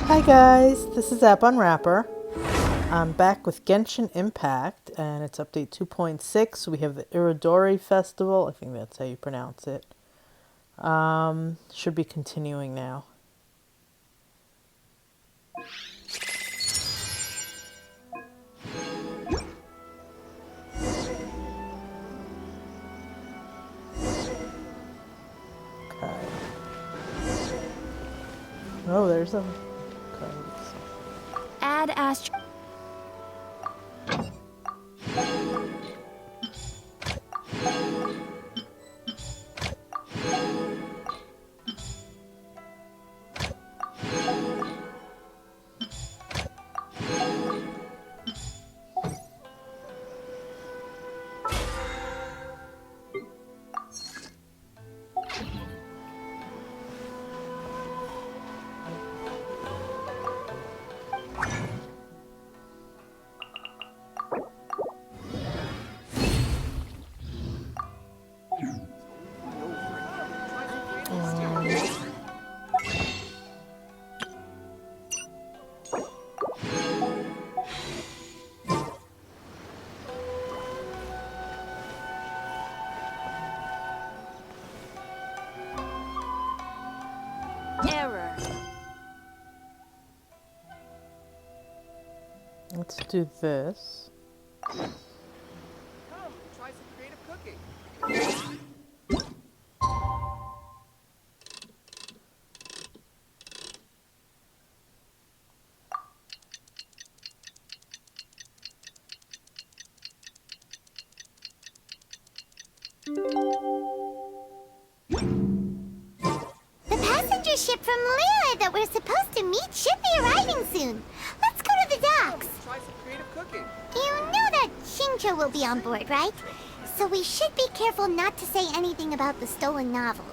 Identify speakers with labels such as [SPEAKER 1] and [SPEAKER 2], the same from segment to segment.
[SPEAKER 1] Hi guys, this is App Unwrapper. I'm back with Genshin Impact, and it's update 2.6. We have the Iridori Festival. I think that's how you pronounce it. Should be continuing now. Okay. Oh, there's a codes.
[SPEAKER 2] Add Astro. Error.
[SPEAKER 1] Let's do this.
[SPEAKER 3] Come, try some creative cooking.
[SPEAKER 4] The passenger ship from Liyue that we're supposed to meet should be arriving soon. Let's go to the docks.
[SPEAKER 3] Try some creative cooking.
[SPEAKER 4] You know that Shincho will be on board, right? So we should be careful not to say anything about the stolen novels.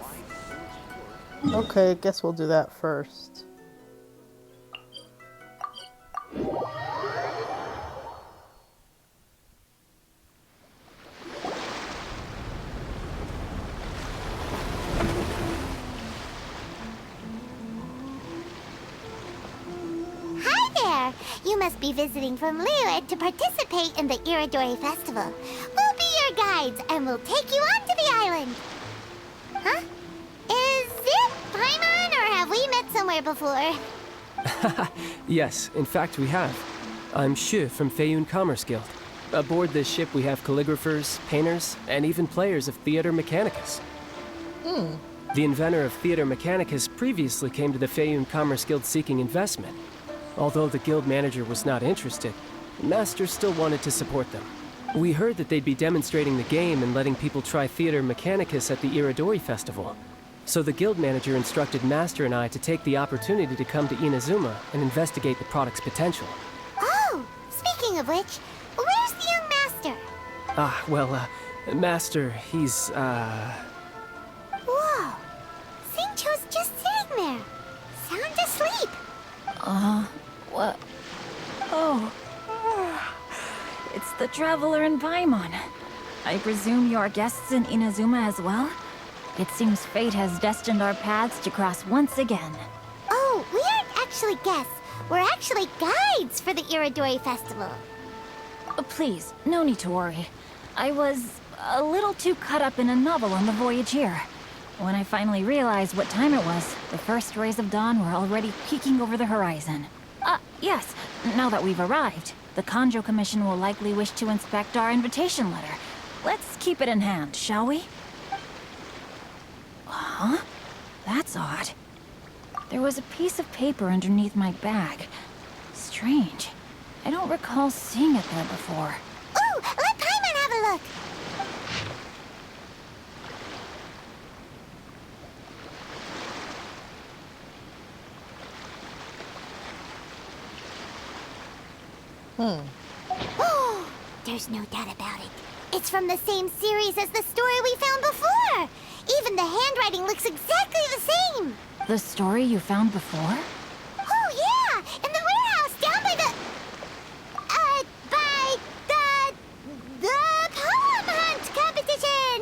[SPEAKER 1] Okay, I guess we'll do that first.
[SPEAKER 4] Hi there! You must be visiting from Liyue to participate in the Iridori Festival. We'll be your guides and we'll take you onto the island. Huh? Is it Paimon or have we met somewhere before?
[SPEAKER 5] Yes, in fact we have. I'm Hues from Feiyun Commerce Guild. Aboard this ship we have calligraphers, painters, and even players of Theater Mechanicus. The inventor of Theater Mechanicus previously came to the Feiyun Commerce Guild seeking investment. Although the guild manager was not interested, Master still wanted to support them. We heard that they'd be demonstrating the game and letting people try Theater Mechanicus at the Iridori Festival. So the guild manager instructed Master and I to take the opportunity to come to Inazuma and investigate the product's potential.
[SPEAKER 4] Oh, speaking of which, where's the young master?
[SPEAKER 5] Master, he's,
[SPEAKER 4] Whoa! Shincho's just sitting there. Sound asleep.
[SPEAKER 2] What? Oh. It's the Traveler in Paimon. I presume you're guests in Inazuma as well? It seems fate has destined our paths to cross once again.
[SPEAKER 4] Oh, we aren't actually guests. We're actually guides for the Iridori Festival.
[SPEAKER 2] Please, no need to worry. I was a little too caught up in a novel on the voyage here. When I finally realized what time it was, the first rays of dawn were already peeking over the horizon. Yes, now that we've arrived, the Kanjo Commission will likely wish to inspect our invitation letter. Let's keep it in hand, shall we? Huh? That's odd. There was a piece of paper underneath my bag. Strange. I don't recall seeing it there before.
[SPEAKER 4] Ooh, let Paimon have a look. Oh, there's no doubt about it. It's from the same series as the story we found before. Even the handwriting looks exactly the same.
[SPEAKER 2] The story you found before?
[SPEAKER 4] Oh, yeah! In the warehouse down by the... the poem hunt competition!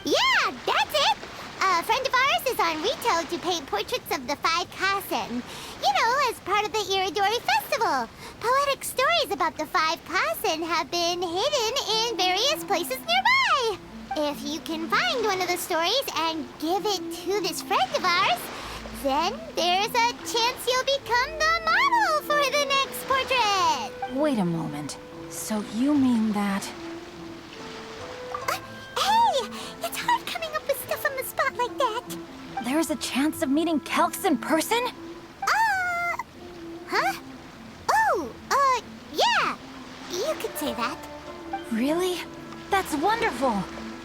[SPEAKER 4] Yeah, that's it! A friend of ours is on retail to paint portraits of the 5 Kasen. You know, as part of the Iridori Festival. Poetic stories about the five Kasen have been hidden in various places nearby. If you can find one of the stories and give it to this friend of ours, then there's a chance you'll become the model for the next portrait.
[SPEAKER 2] Wait a moment. So you mean that...
[SPEAKER 4] Hey, it's hard coming up with stuff on the spot like that.
[SPEAKER 2] There's a chance of meeting Calx in person?
[SPEAKER 4] Huh? Oh, yeah. You could say that.
[SPEAKER 2] Really? That's wonderful!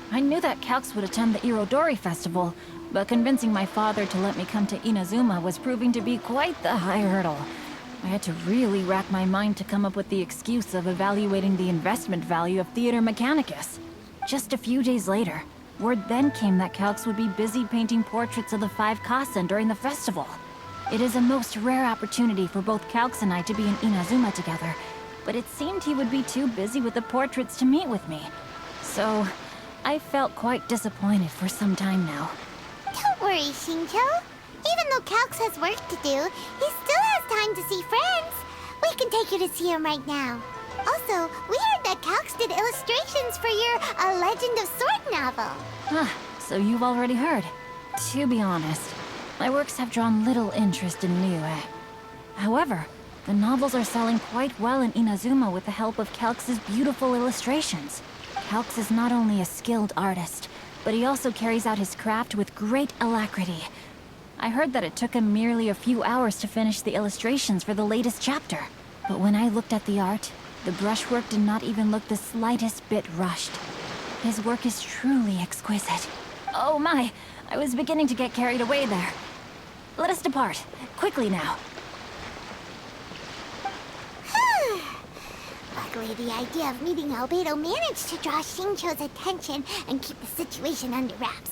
[SPEAKER 2] I knew that Calx would attend the Irodori Festival, but convincing my father to let me come to Inazuma was proving to be quite the high hurdle. I had to really rack my mind to come up with the excuse of evaluating the investment value of Theater Mechanicus. Just a few days later, word then came that Calx would be busy painting portraits of the five Kasen during the festival. It is a most rare opportunity for both Calx and I to be in Inazuma together, but it seemed he would be too busy with the portraits to meet with me. So, I felt quite disappointed for some time now.
[SPEAKER 4] Don't worry, Shinjo. Even though Calx has work to do, he still has time to see friends. We can take you to see him right now. Also, we heard that Calx did illustrations for your A Legend of Sword novel.
[SPEAKER 2] Ah, so you've already heard. To be honest, my works have drawn little interest in Liyue. However, the novels are selling quite well in Inazuma with the help of Calx's beautiful illustrations. Calx is not only a skilled artist, but he also carries out his craft with great alacrity. I heard that it took him merely a few hours to finish the illustrations for the latest chapter. But when I looked at the art, the brushwork did not even look the slightest bit rushed. His work is truly exquisite. Oh my, I was beginning to get carried away there. Let us depart, quickly now.
[SPEAKER 4] Luckily, the idea of meeting Albedo managed to draw Shincho's attention and keep the situation under wraps.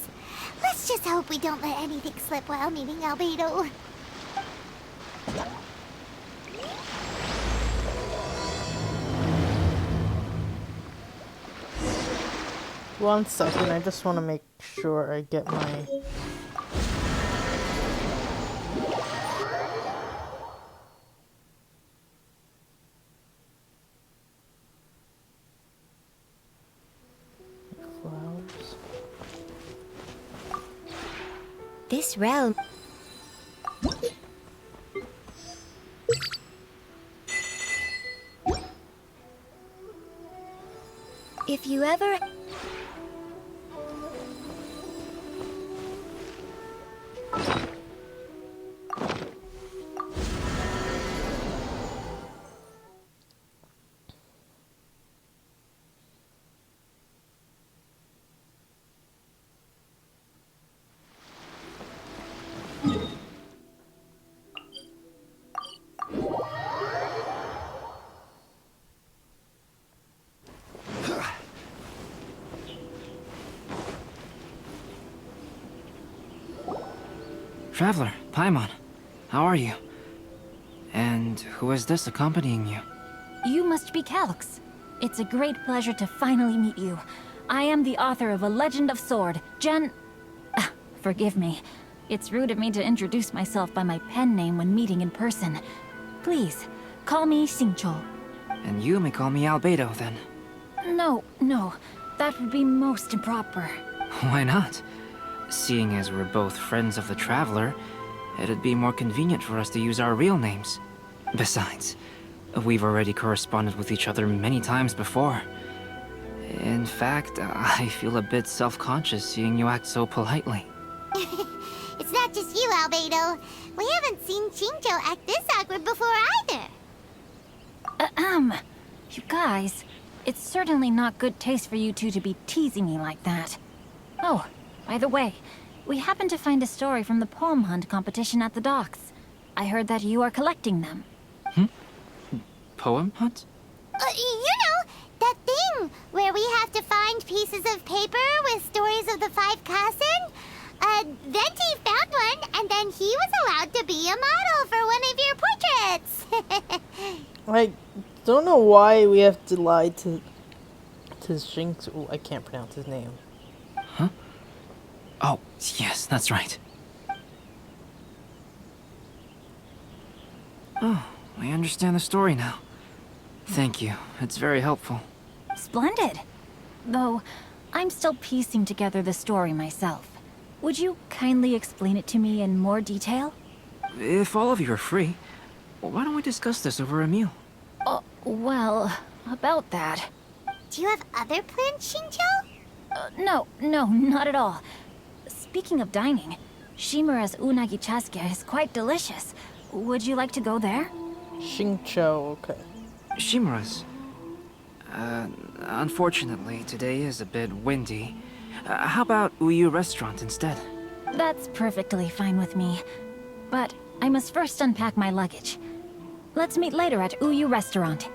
[SPEAKER 4] Let's just hope we don't let anything slip while meeting Albedo.
[SPEAKER 1] One second, I just want to make sure I get my... flowers.
[SPEAKER 4] This realm... If you ever...
[SPEAKER 6] Traveler, Paimon, how are you? And who is this accompanying you?
[SPEAKER 2] You must be Calx. It's a great pleasure to finally meet you. I am the author of A Legend of Sword, forgive me. It's rude of me to introduce myself by my pen name when meeting in person. Please, call me Xingqiu.
[SPEAKER 6] And you may call me Albedo, then.
[SPEAKER 2] No, that would be most improper.
[SPEAKER 6] Why not? Seeing as we're both friends of the Traveler, it'd be more convenient for us to use our real names. Besides, we've already corresponded with each other many times before. In fact, I feel a bit self-conscious seeing you act so politely.
[SPEAKER 4] It's not just you, Albedo. We haven't seen Shinjo act this awkward before either.
[SPEAKER 2] You guys, it's certainly not good taste for you two to be teasing me like that. Oh, by the way, we happened to find a story from the poem hunt competition at the docks. I heard that you are collecting them.
[SPEAKER 6] Poem hunt?
[SPEAKER 4] You know, that thing where we have to find pieces of paper with stories of the five Kasen? Venti found one, and then he was allowed to be a model for one of your portraits.
[SPEAKER 1] I don't know why we have to lie to Shinx. Oh, I can't pronounce his name.
[SPEAKER 6] Huh? Oh, yes, that's right. Oh, I understand the story now. Thank you. It's very helpful.
[SPEAKER 2] Splendid. Though, I'm still piecing together the story myself. Would you kindly explain it to me in more detail?
[SPEAKER 6] If all of you are free, why don't we discuss this over a meal?
[SPEAKER 2] Well, about that.
[SPEAKER 4] Do you have other plans, Shincho?
[SPEAKER 2] No, not at all. Speaking of dining, Shimura's unagi chasuke is quite delicious. Would you like to go there?
[SPEAKER 1] Shincho, okay.
[SPEAKER 6] Shimura's. Unfortunately, today is a bit windy. How about Uyu Restaurant instead?
[SPEAKER 2] That's perfectly fine with me. But I must first unpack my luggage. Let's meet later at Uyu Restaurant.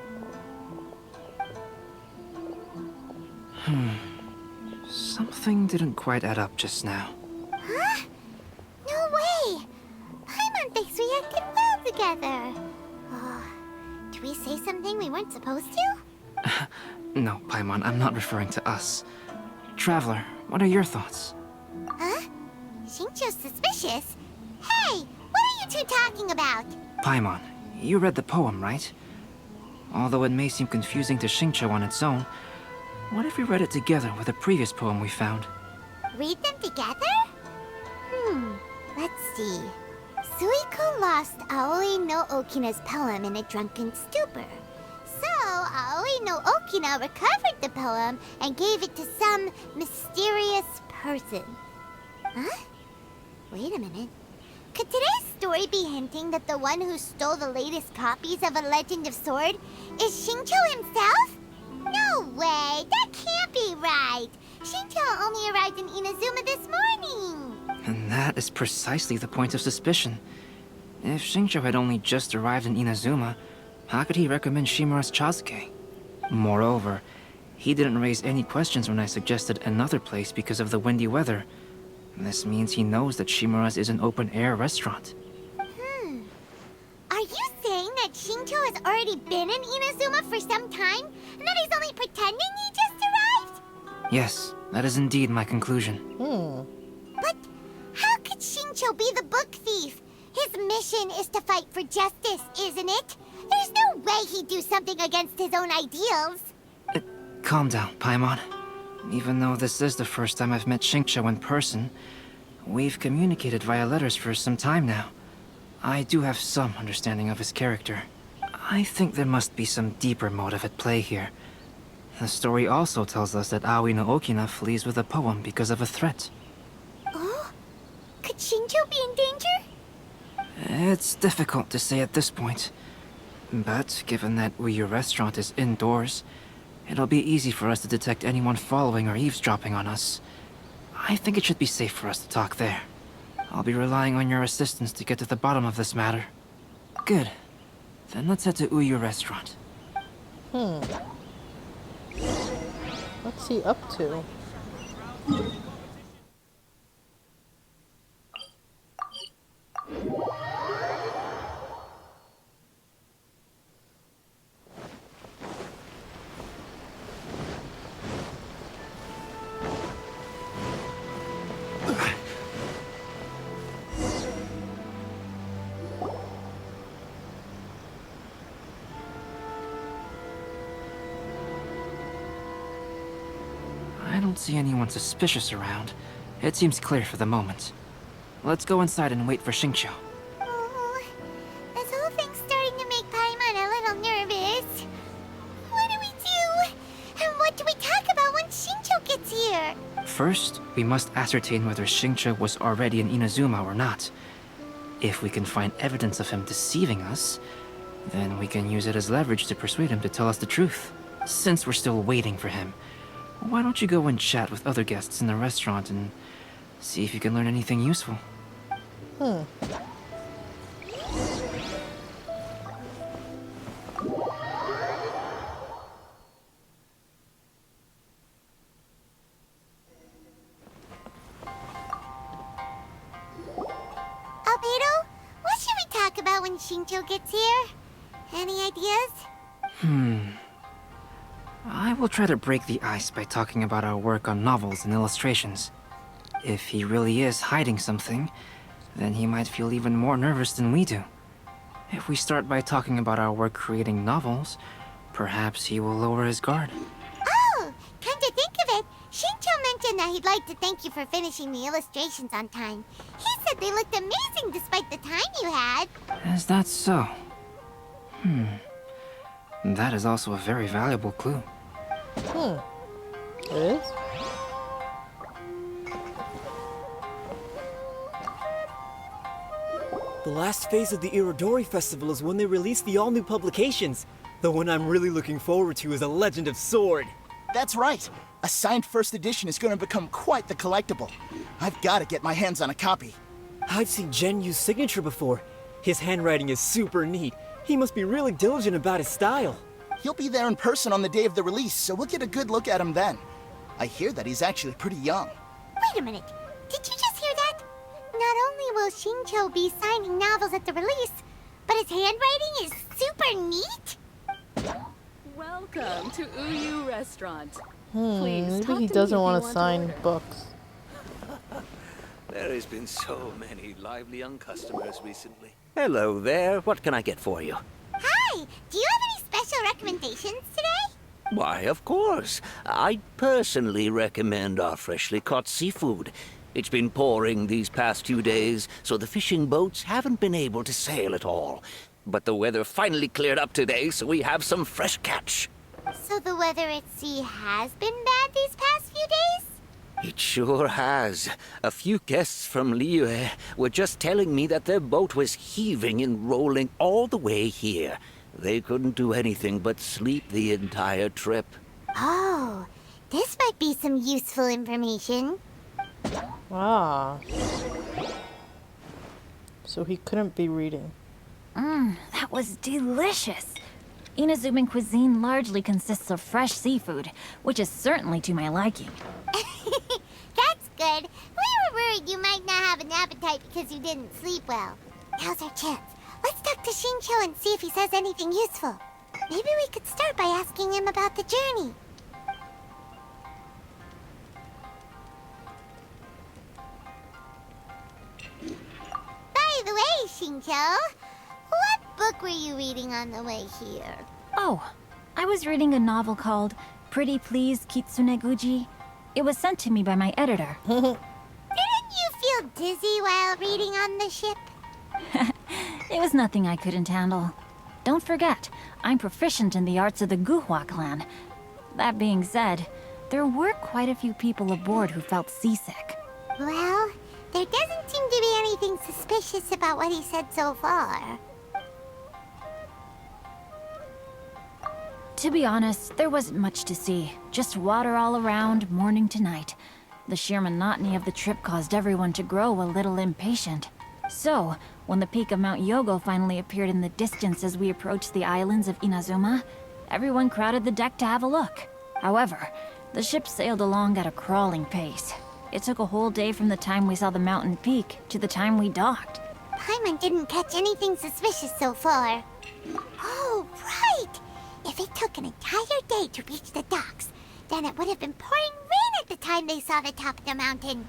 [SPEAKER 6] Something didn't quite add up just now.
[SPEAKER 4] Huh? No way! Paimon thinks we acted well together. Oh, did we say something we weren't supposed to?
[SPEAKER 6] No, Paimon, I'm not referring to us. Traveler, what are your thoughts?
[SPEAKER 4] Huh? Shincho's suspicious? Hey, what are you two talking about?
[SPEAKER 6] Paimon, you read the poem, right? Although it may seem confusing to Xingqiu on its own, what if we read it together with a previous poem we found?
[SPEAKER 4] Read them together? Let's see. Suiko lost Aoi no Okina's poem in a drunken stupor. So, Aoi no Okina recovered the poem and gave it to some mysterious person. Huh? Wait a minute. Could today's story be hinting that the one who stole the latest copies of A Legend of Sword is Shincho himself? No way! That can't be right! Shincho only arrived in Inazuma this morning!
[SPEAKER 6] And that is precisely the point of suspicion. If Xingqiu had only just arrived in Inazuma, how could he recommend Shimura's Chasuke? Moreover, he didn't raise any questions when I suggested another place because of the windy weather. This means he knows that Shimura's is an open-air restaurant.
[SPEAKER 4] Are you saying that Shincho has already been in Inazuma for some time, and that he's only pretending he just arrived?
[SPEAKER 6] Yes, that is indeed my conclusion.
[SPEAKER 4] But how could Shincho be the book thief? His mission is to fight for justice, isn't it? There's no way he'd do something against his own ideals.
[SPEAKER 6] Calm down, Paimon. Even though this is the first time I've met Xingqiu in person, we've communicated via letters for some time now. I do have some understanding of his character. I think there must be some deeper motive at play here. The story also tells us that Aoi no Okina flees with a poem because of a threat.
[SPEAKER 4] Oh? Could Shincho be in danger?
[SPEAKER 6] It's difficult to say at this point. But given that Uyu Restaurant is indoors, it'll be easy for us to detect anyone following or eavesdropping on us. I think it should be safe for us to talk there. I'll be relying on your assistance to get to the bottom of this matter. Good. Then let's head to Uyu Restaurant.
[SPEAKER 1] What's he up to?
[SPEAKER 6] I don't see anyone suspicious around. It seems clear for the moment. Let's go inside and wait for Xingqiu.
[SPEAKER 4] Oh, this whole thing's starting to make Paimon a little nervous. What do we do? And what do we talk about when Shincho gets here?
[SPEAKER 6] First, we must ascertain whether Xingqiu was already in Inazuma or not. If we can find evidence of him deceiving us, then we can use it as leverage to persuade him to tell us the truth. Since we're still waiting for him, why don't you go and chat with other guests in the restaurant and see if you can learn anything useful?
[SPEAKER 4] Albedo, what should we talk about when Shincho gets here? Any ideas?
[SPEAKER 6] I will try to break the ice by talking about our work on novels and illustrations. If he really is hiding something, then he might feel even more nervous than we do. If we start by talking about our work creating novels, perhaps he will lower his guard.
[SPEAKER 4] Oh, come to think of it, Shincho mentioned that he'd like to thank you for finishing the illustrations on time. He said they looked amazing despite the time you had.
[SPEAKER 6] Is that so? That is also a very valuable clue.
[SPEAKER 1] It is?
[SPEAKER 7] The last phase of the Irodori Festival is when they release the all-new publications. The one I'm really looking forward to is A Legend of Sword.
[SPEAKER 8] That's right. A signed first edition is going to become quite the collectible. I've got to get my hands on a copy.
[SPEAKER 7] I've seen Genyu's signature before. His handwriting is super neat. He must be really diligent about his style.
[SPEAKER 8] He'll be there in person on the day of the release, so we'll get a good look at him then. I hear that he's actually pretty young.
[SPEAKER 4] Wait a minute, did you just hear that? Not only will Shincho be signing novels at the release, but his handwriting is super neat?
[SPEAKER 9] Welcome to Uyu Restaurant.
[SPEAKER 1] Maybe he doesn't want to sign books.
[SPEAKER 10] There has been so many lively young customers recently. Hello there. What can I get for you?
[SPEAKER 4] Hi, do you have any special recommendations today?
[SPEAKER 10] Why, of course. I personally recommend our freshly caught seafood. It's been pouring these past few days, so the fishing boats haven't been able to sail at all. But the weather finally cleared up today, so we have some fresh catch.
[SPEAKER 4] So the weather at sea has been bad these past few days?
[SPEAKER 10] It sure has. A few guests from Liyue were just telling me that their boat was heaving and rolling all the way here. They couldn't do anything but sleep the entire trip.
[SPEAKER 4] Oh, this might be some useful information.
[SPEAKER 1] Ah. So he couldn't be reading.
[SPEAKER 2] That was delicious. Inazuman cuisine largely consists of fresh seafood, which is certainly to my liking.
[SPEAKER 4] That's good. We were worried you might not have an appetite because you didn't sleep well. Now's our chance. Let's talk to Shincho and see if he says anything useful. Maybe we could start by asking him about the journey. By the way, Shincho, what book were you reading on the way here?
[SPEAKER 2] Oh, I was reading a novel called Pretty Please Kitsune Guji. It was sent to me by my editor.
[SPEAKER 4] Didn't you feel dizzy while reading on the ship?
[SPEAKER 2] It was nothing I couldn't handle. Don't forget, I'm proficient in the arts of the Guhua clan. That being said, there were quite a few people aboard who felt seasick.
[SPEAKER 4] Well, there doesn't seem to be anything suspicious about what he said so far.
[SPEAKER 2] To be honest, there wasn't much to see. Just water all around, morning to night. The sheer monotony of the trip caused everyone to grow a little impatient. So, when the peak of Mount Yogo finally appeared in the distance as we approached the islands of Inazuma, everyone crowded the deck to have a look. However, the ship sailed along at a crawling pace. It took a whole day from the time we saw the mountain peak to the time we docked.
[SPEAKER 4] Paimon didn't catch anything suspicious so far. Oh, right! If it took an entire day to reach the docks, then it would have been pouring rain at the time they saw the top of the mountain.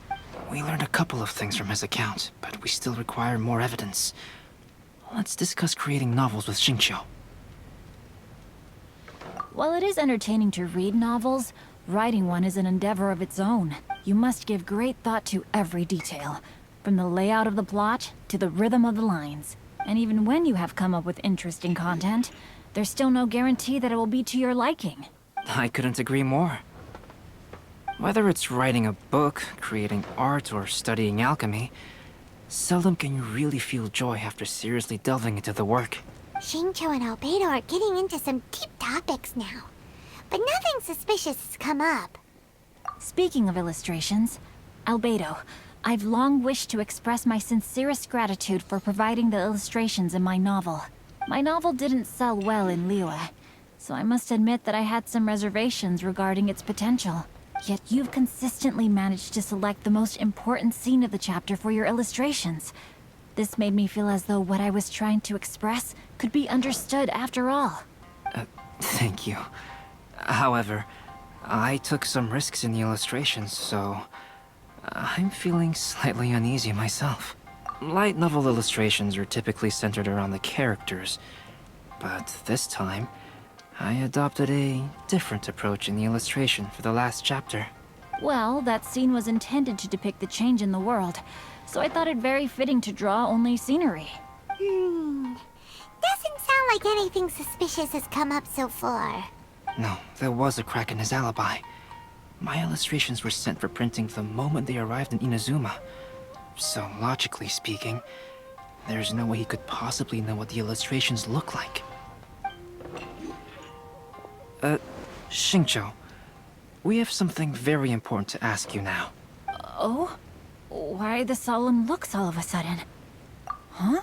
[SPEAKER 6] We learned a couple of things from his account, but we still require more evidence. Let's discuss creating novels with Shincho.
[SPEAKER 2] While it is entertaining to read novels, writing one is an endeavor of its own. You must give great thought to every detail, from the layout of the plot to the rhythm of the lines. And even when you have come up with interesting content, there's still no guarantee that it will be to your liking.
[SPEAKER 6] I couldn't agree more. Whether it's writing a book, creating art, or studying alchemy, seldom can you really feel joy after seriously delving into the work.
[SPEAKER 4] Shincho and Albedo are getting into some deep topics now, but nothing suspicious has come up.
[SPEAKER 2] Speaking of illustrations, Albedo, I've long wished to express my sincerest gratitude for providing the illustrations in my novel. My novel didn't sell well in Liyue, so I must admit that I had some reservations regarding its potential. Yet you've consistently managed to select the most important scene of the chapter for your illustrations. This made me feel as though what I was trying to express could be understood after all.
[SPEAKER 6] Thank you. However, I took some risks in the illustrations, so I'm feeling slightly uneasy myself. light novel illustrations are typically centered around the characters, but this time, I adopted a different approach in the illustration for the last chapter.
[SPEAKER 2] Well, that scene was intended to depict the change in the world, so I thought it very fitting to draw only scenery.
[SPEAKER 4] Doesn't sound like anything suspicious has come up so far.
[SPEAKER 6] No, there was a crack in his alibi. My illustrations were sent for printing the moment they arrived in Inazuma. So, logically speaking, there's no way he could possibly know what the illustrations look like. Xingqiu, we have something very important to ask you now.
[SPEAKER 2] Oh? Why the solemn looks all of a sudden? Huh?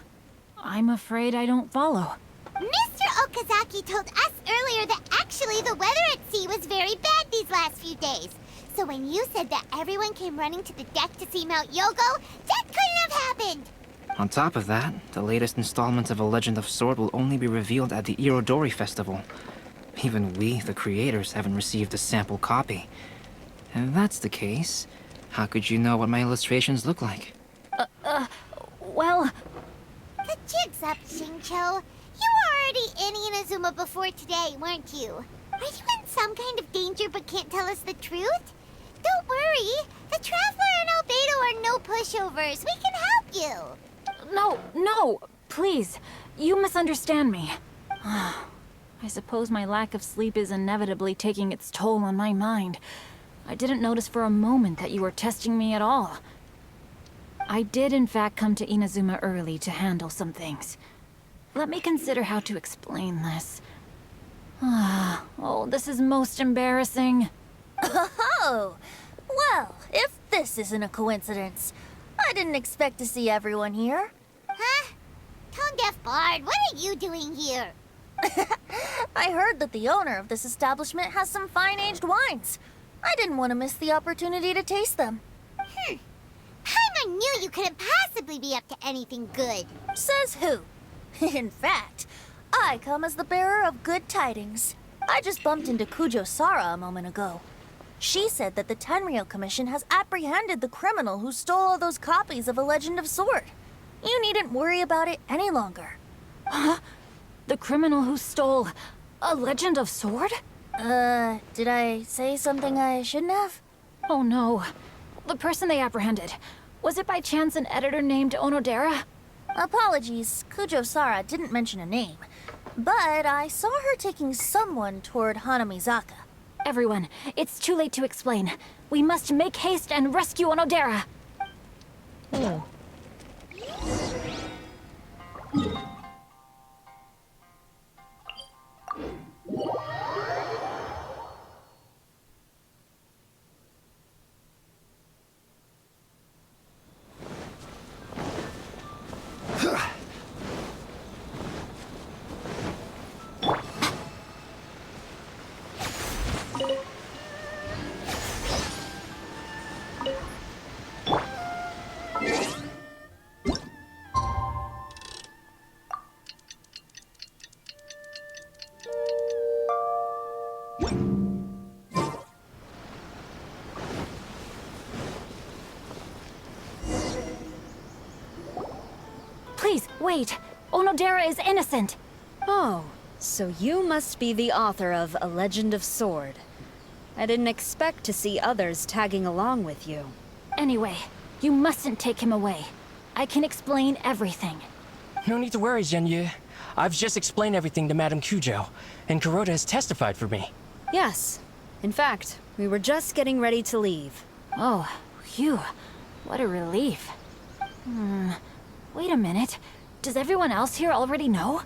[SPEAKER 2] I'm afraid I don't follow.
[SPEAKER 4] Mr. Okazaki told us earlier that actually the weather at sea was very bad these last few days. So when you said that everyone came running to the deck to see Mount Yogo, that couldn't have happened!
[SPEAKER 6] On top of that, the latest installment of A Legend of Sword will only be revealed at the Irodori Festival. Even we, the creators, haven't received a sample copy. If that's the case, how could you know what my illustrations look like?
[SPEAKER 2] Well...
[SPEAKER 4] The jig's up, Xingqiu. You were already in Inazuma before today, weren't you? Are you in some kind of danger but can't tell us the truth? Don't worry. The Traveler and Albedo are no pushovers. We can help you.
[SPEAKER 2] No, please. You misunderstand me. I suppose my lack of sleep is inevitably taking its toll on my mind. I didn't notice for a moment that you were testing me at all. I did in fact come to Inazuma early to handle some things. Let me consider how to explain this. Oh, this is most embarrassing.
[SPEAKER 11] Oh, well, if this isn't a coincidence, I didn't expect to see everyone here.
[SPEAKER 4] Huh? Tone-deaf Bard, what are you doing here?
[SPEAKER 11] I heard that the owner of this establishment has some fine-aged wines. I didn't want to miss the opportunity to taste them.
[SPEAKER 4] Paimon knew you couldn't possibly be up to anything good.
[SPEAKER 11] Says who? In fact, I come as the bearer of good tidings. I just bumped into Kujo Sara a moment ago. She said that the Tenryou Commission has apprehended the criminal who stole all those copies of A Legend of Sword. You needn't worry about it any longer.
[SPEAKER 2] Huh? The criminal who stole A Legend of Sword?
[SPEAKER 11] Did I say something I shouldn't have?
[SPEAKER 2] Oh no. The person they apprehended. Was it by chance an editor named Onodera?
[SPEAKER 11] Apologies, Kujo Sara didn't mention a name. But I saw her taking someone toward Hanamizaka.
[SPEAKER 2] Everyone, it's too late to explain. We must make haste and rescue Onodera. Please, wait. Onodera is innocent.
[SPEAKER 12] Oh, so you must be the author of A Legend of Sword. I didn't expect to see others tagging along with you.
[SPEAKER 2] Anyway, you mustn't take him away. I can explain everything.
[SPEAKER 5] No need to worry, Zhenyu. I've just explained everything to Madame Kujo, and Kuroda has testified for me.
[SPEAKER 12] Yes. In fact, we were just getting ready to leave.
[SPEAKER 2] Oh, phew. What a relief. Wait a minute. Does everyone else here already know?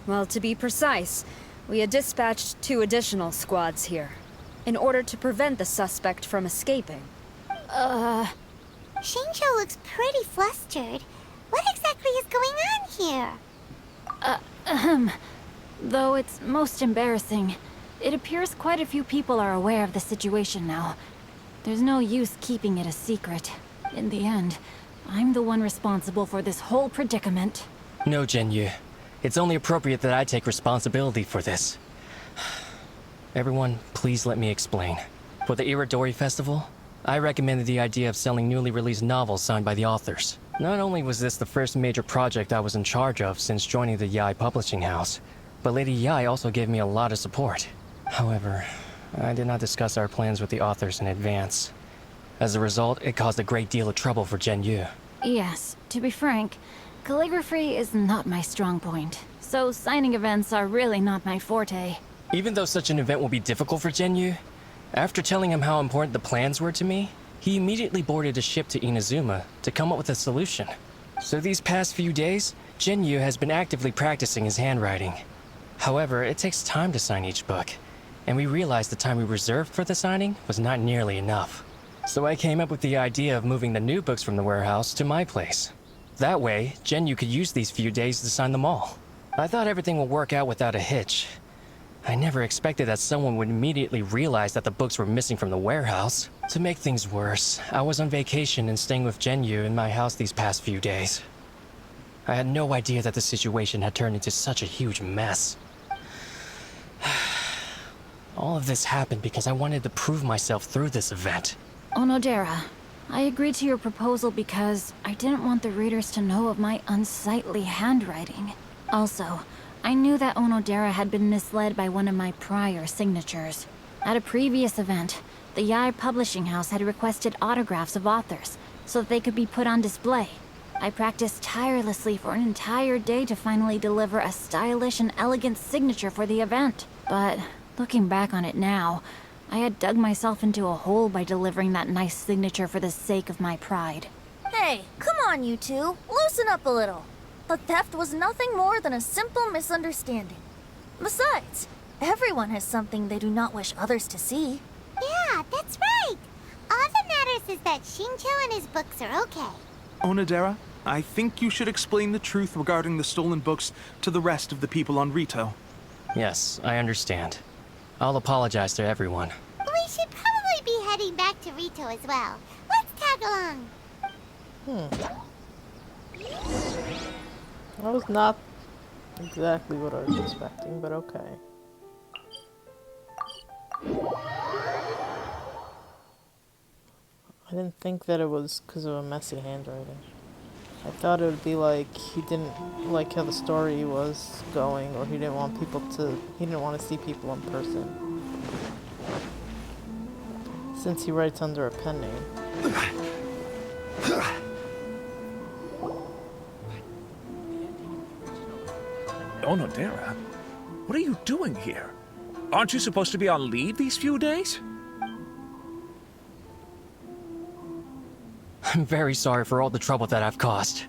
[SPEAKER 12] Well, to be precise, we had dispatched 2 additional squads here, in order to prevent the suspect from escaping.
[SPEAKER 4] Xingqiu looks pretty flustered. What exactly is going on here?
[SPEAKER 2] Though it's most embarrassing, it appears quite a few people are aware of the situation now. There's no use keeping it a secret. In the end, I'm the one responsible for this whole predicament.
[SPEAKER 5] No, Zhenyu. It's only appropriate that I take responsibility for this. Everyone, please let me explain. For the Irodori Festival, I recommended the idea of selling newly released novels signed by the authors. Not only was this the first major project I was in charge of since joining the Yai publishing house, but Lady Yai also gave me a lot of support. However, I did not discuss our plans with the authors in advance. As a result, it caused a great deal of trouble for Gen Yu.
[SPEAKER 2] Yes, to be frank, calligraphy is not my strong point, so signing events are really not my forte.
[SPEAKER 5] Even though such an event will be difficult for Gen Yu, after telling him how important the plans were to me, he immediately boarded a ship to Inazuma to come up with a solution. So these past few days, Gen Yu has been actively practicing his handwriting. However, it takes time to sign each book, and we realized the time we reserved for the signing was not nearly enough. So I came up with the idea of moving the new books from the warehouse to my place. That way, Gen Yu could use these few days to sign them all. I thought everything would work out without a hitch. I never expected that someone would immediately realize that the books were missing from the warehouse. To make things worse, I was on vacation and staying with Gen Yu in my house these past few days. I had no idea that the situation had turned into such a huge mess. All of this happened because I wanted to prove myself through this event.
[SPEAKER 2] Onodera, I agreed to your proposal because I didn't want the readers to know of my unsightly handwriting. Also, I knew that Onodera had been misled by one of my prior signatures. At a previous event, the Yai publishing house had requested autographs of authors so that they could be put on display. I practiced tirelessly for an entire day to finally deliver a stylish and elegant signature for the event. But looking back on it now, I had dug myself into a hole by delivering that nice signature for the sake of my pride.
[SPEAKER 11] Hey, come on, you two. Loosen up a little. The theft was nothing more than a simple misunderstanding. Besides, everyone has something they do not wish others to see.
[SPEAKER 4] Yeah, that's right. All that matters is that Shincho and his books are okay.
[SPEAKER 13] Onodera, I think you should explain the truth regarding the stolen books to the rest of the people on Rito.
[SPEAKER 5] Yes, I understand. I'll apologize to everyone.
[SPEAKER 4] We should probably be heading back to Rito as well. Let's tag along.
[SPEAKER 1] That was not exactly what I was expecting, but okay. I didn't think that it was because of a messy handwriting. I thought it would be like he didn't like how the story was going, or he didn't want to see people in person. Since he writes under a pen name.
[SPEAKER 14] Onodera, what are you doing here? Aren't you supposed to be on leave these few days?
[SPEAKER 5] I'm very sorry for all the trouble that I've caused.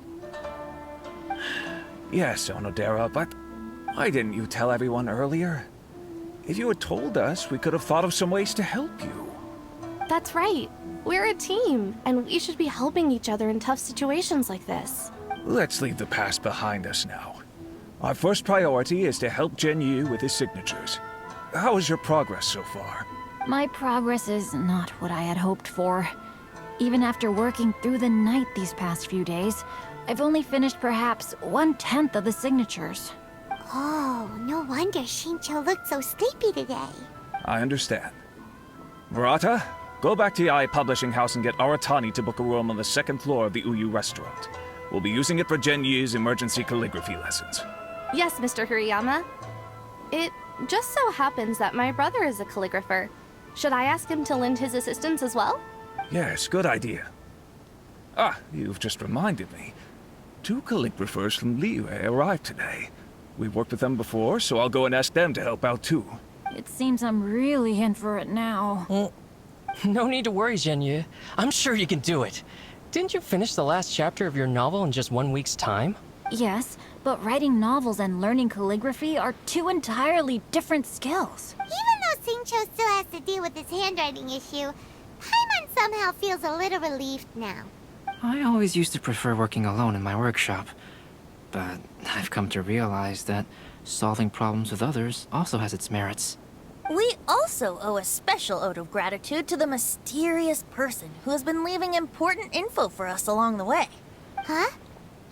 [SPEAKER 14] Yes, Onodera, but why didn't you tell everyone earlier? If you had told us, we could have thought of some ways to help you.
[SPEAKER 15] That's right. We're a team, and we should be helping each other in tough situations like this.
[SPEAKER 14] Let's leave the past behind us now. Our first priority is to help Gen Yu with his signatures. How is your progress so far?
[SPEAKER 2] My progress is not what I had hoped for. Even after working through the night these past few days, I've only finished perhaps 1/10 of the signatures.
[SPEAKER 4] Oh, no wonder Shincho looked so sleepy today.
[SPEAKER 14] I understand. Murata, go back to Yai Publishing House and get Aratani to book a room on the second floor of the Uyu restaurant. We'll be using it for Gen Yu's emergency calligraphy lessons.
[SPEAKER 15] Yes, Mr. Hirayama. It just so happens that my brother is a calligrapher. Should I ask him to lend his assistance as well?
[SPEAKER 14] Yes, good idea. Ah, you've just reminded me. 2 calligraphers from Liyue arrived today. We've worked with them before, so I'll go and ask them to help out too.
[SPEAKER 2] It seems I'm really in for it now.
[SPEAKER 5] No need to worry, Gen Yu. I'm sure you can do it. Didn't you finish the last chapter of your novel in just 1 week's time?
[SPEAKER 2] Yes, but writing novels and learning calligraphy are 2 entirely different skills.
[SPEAKER 4] Even though Shincho still has to deal with his handwriting issue, Paimon somehow feels a little relieved now.
[SPEAKER 6] I always used to prefer working alone in my workshop, but I've come to realize that solving problems with others also has its merits.
[SPEAKER 11] We also owe a special ode of gratitude to the mysterious person who has been leaving important info for us along the way.
[SPEAKER 4] Huh?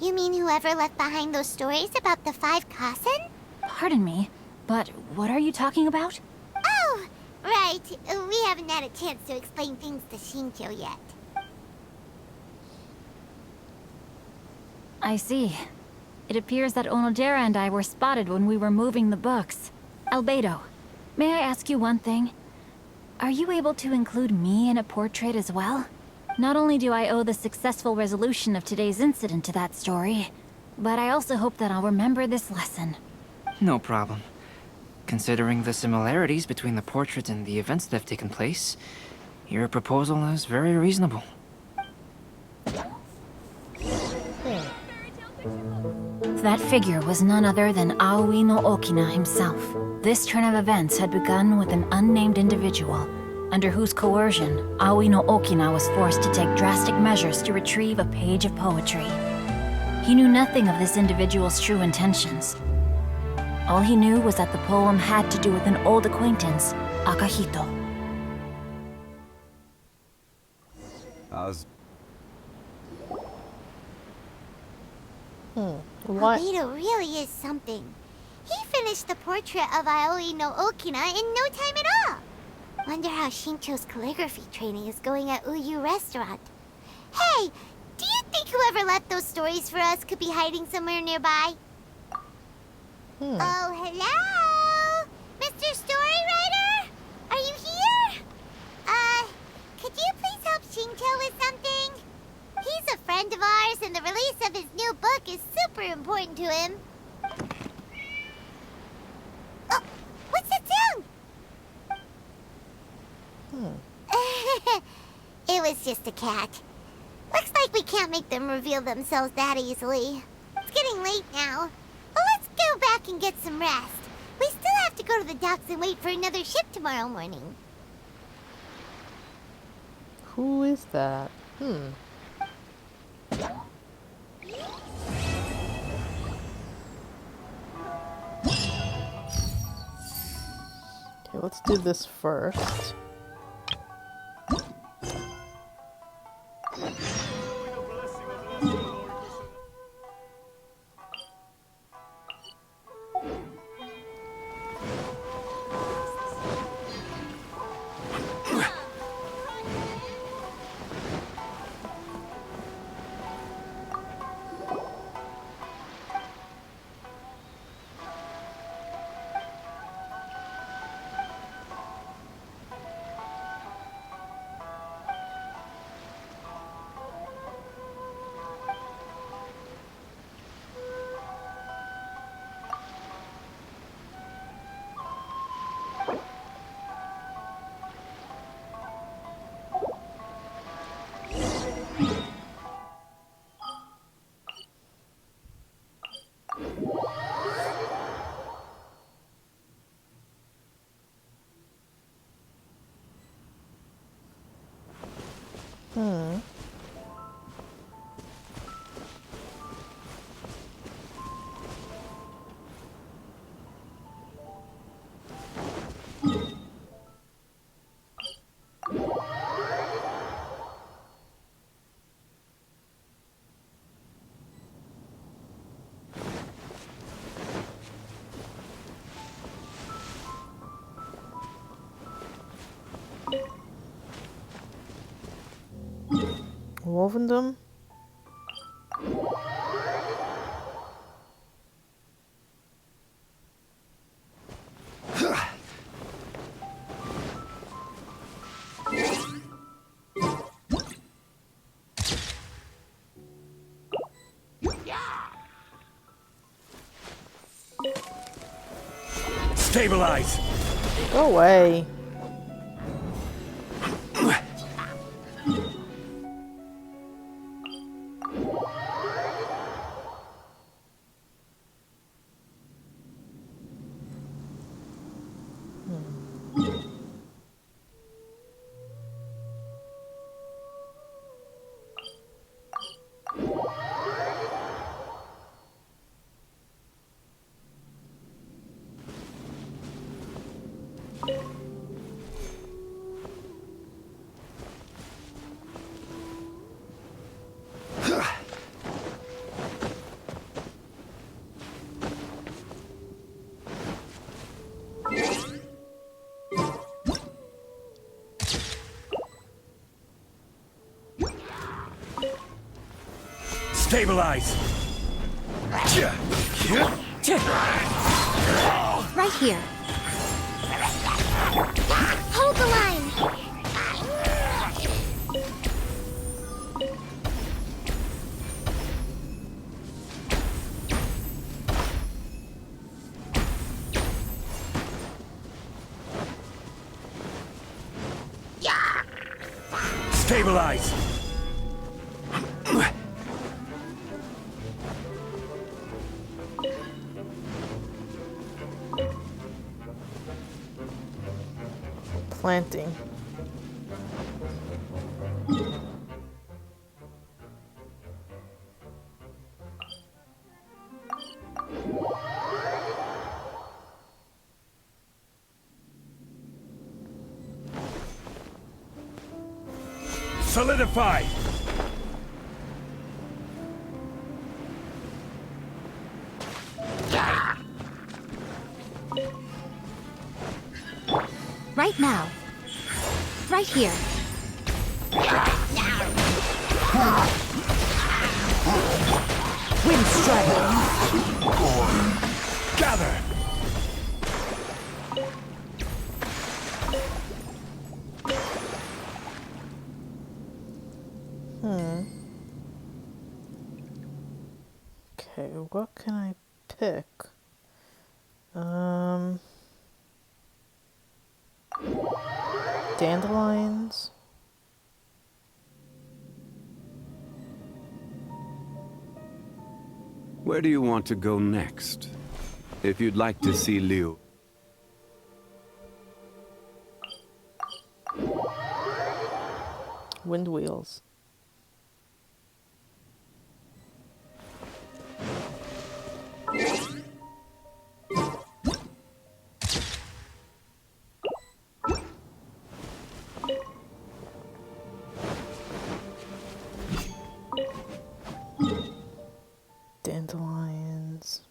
[SPEAKER 4] You mean whoever left behind those stories about the 5 Kasen?
[SPEAKER 2] Pardon me, but what are you talking about?
[SPEAKER 4] Oh, Right. We haven't had a chance to explain things to Shincho yet.
[SPEAKER 2] I see. It appears that Onodera and I were spotted when we were moving the books. Albedo, may I ask you one thing? Are you able to include me in a portrait as well? Not only do I owe the successful resolution of today's incident to that story, but I also hope that I'll remember this lesson.
[SPEAKER 6] No problem. Considering the similarities between the portrait and the events that have taken place, your proposal is very reasonable.
[SPEAKER 2] That figure was none other than Aoi no Okina himself. This turn of events had begun with an unnamed individual, under whose coercion, Aoi no Okina was forced to take drastic measures to retrieve a page of poetry. He knew nothing of this individual's true intentions. All he knew was that the poem had to do with an old acquaintance, Akahito.
[SPEAKER 1] What?
[SPEAKER 4] Albedo really is something. He finished the portrait of Aoi no Okina in no time at all. Wonder how Shincho's calligraphy training is going at Uyu Restaurant. Hey, do you think whoever left those stories for us could be hiding somewhere nearby? Oh, hello? Mr. Story Writer? Are you here? Could you please help Shincho with something? He's a friend of ours, and the release of his new book is super important to him. Oh, what's that sound? It was just a cat. Looks like we can't make them reveal themselves that easily. It's getting late now. Well, let's go back and get some rest. We still have to go to the docks and wait for another ship tomorrow morning.
[SPEAKER 1] Who is that? Okay, let's do this first. Wolvendom?
[SPEAKER 16] Stabilize!
[SPEAKER 1] Go away.
[SPEAKER 16] Stabilize!
[SPEAKER 4] Right here. Hold the line!
[SPEAKER 16] Stabilize!
[SPEAKER 1] Planting.
[SPEAKER 16] Solidify!
[SPEAKER 4] Right now. Right here.
[SPEAKER 16] Wind Strider! Gather!
[SPEAKER 1] Okay, what can I pick? Dandelions.
[SPEAKER 17] Where do you want to go next? If you'd like to see Liu.
[SPEAKER 1] Wind wheels. Dandelions.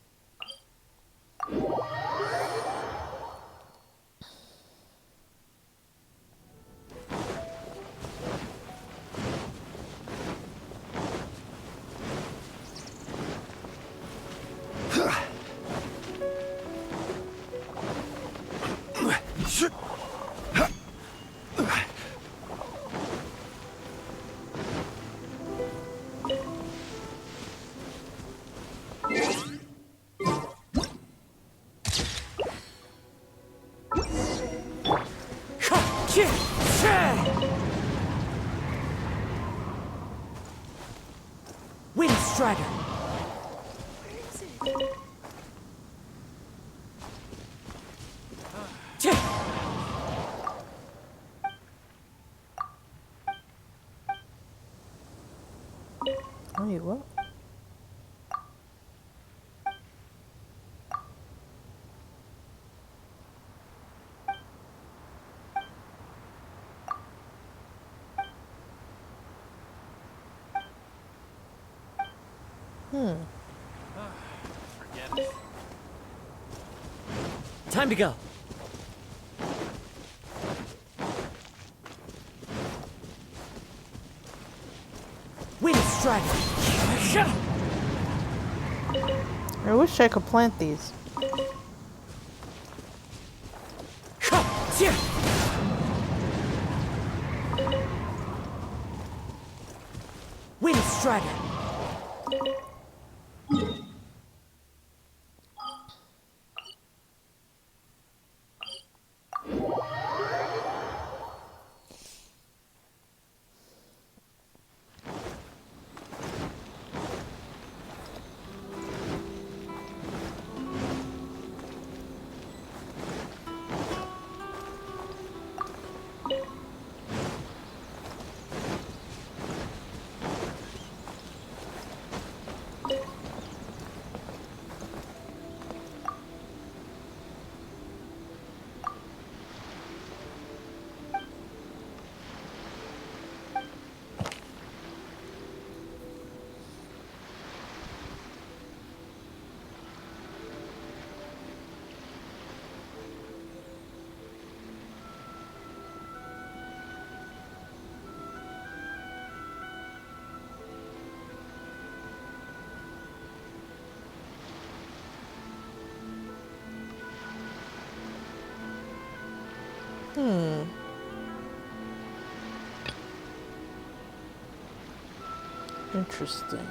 [SPEAKER 7] Wind Strider!
[SPEAKER 1] Wait, what?
[SPEAKER 7] Forget it. Time to go. Wind Strider!
[SPEAKER 1] I wish I could plant these.
[SPEAKER 7] Wind Strider!
[SPEAKER 1] Interesting.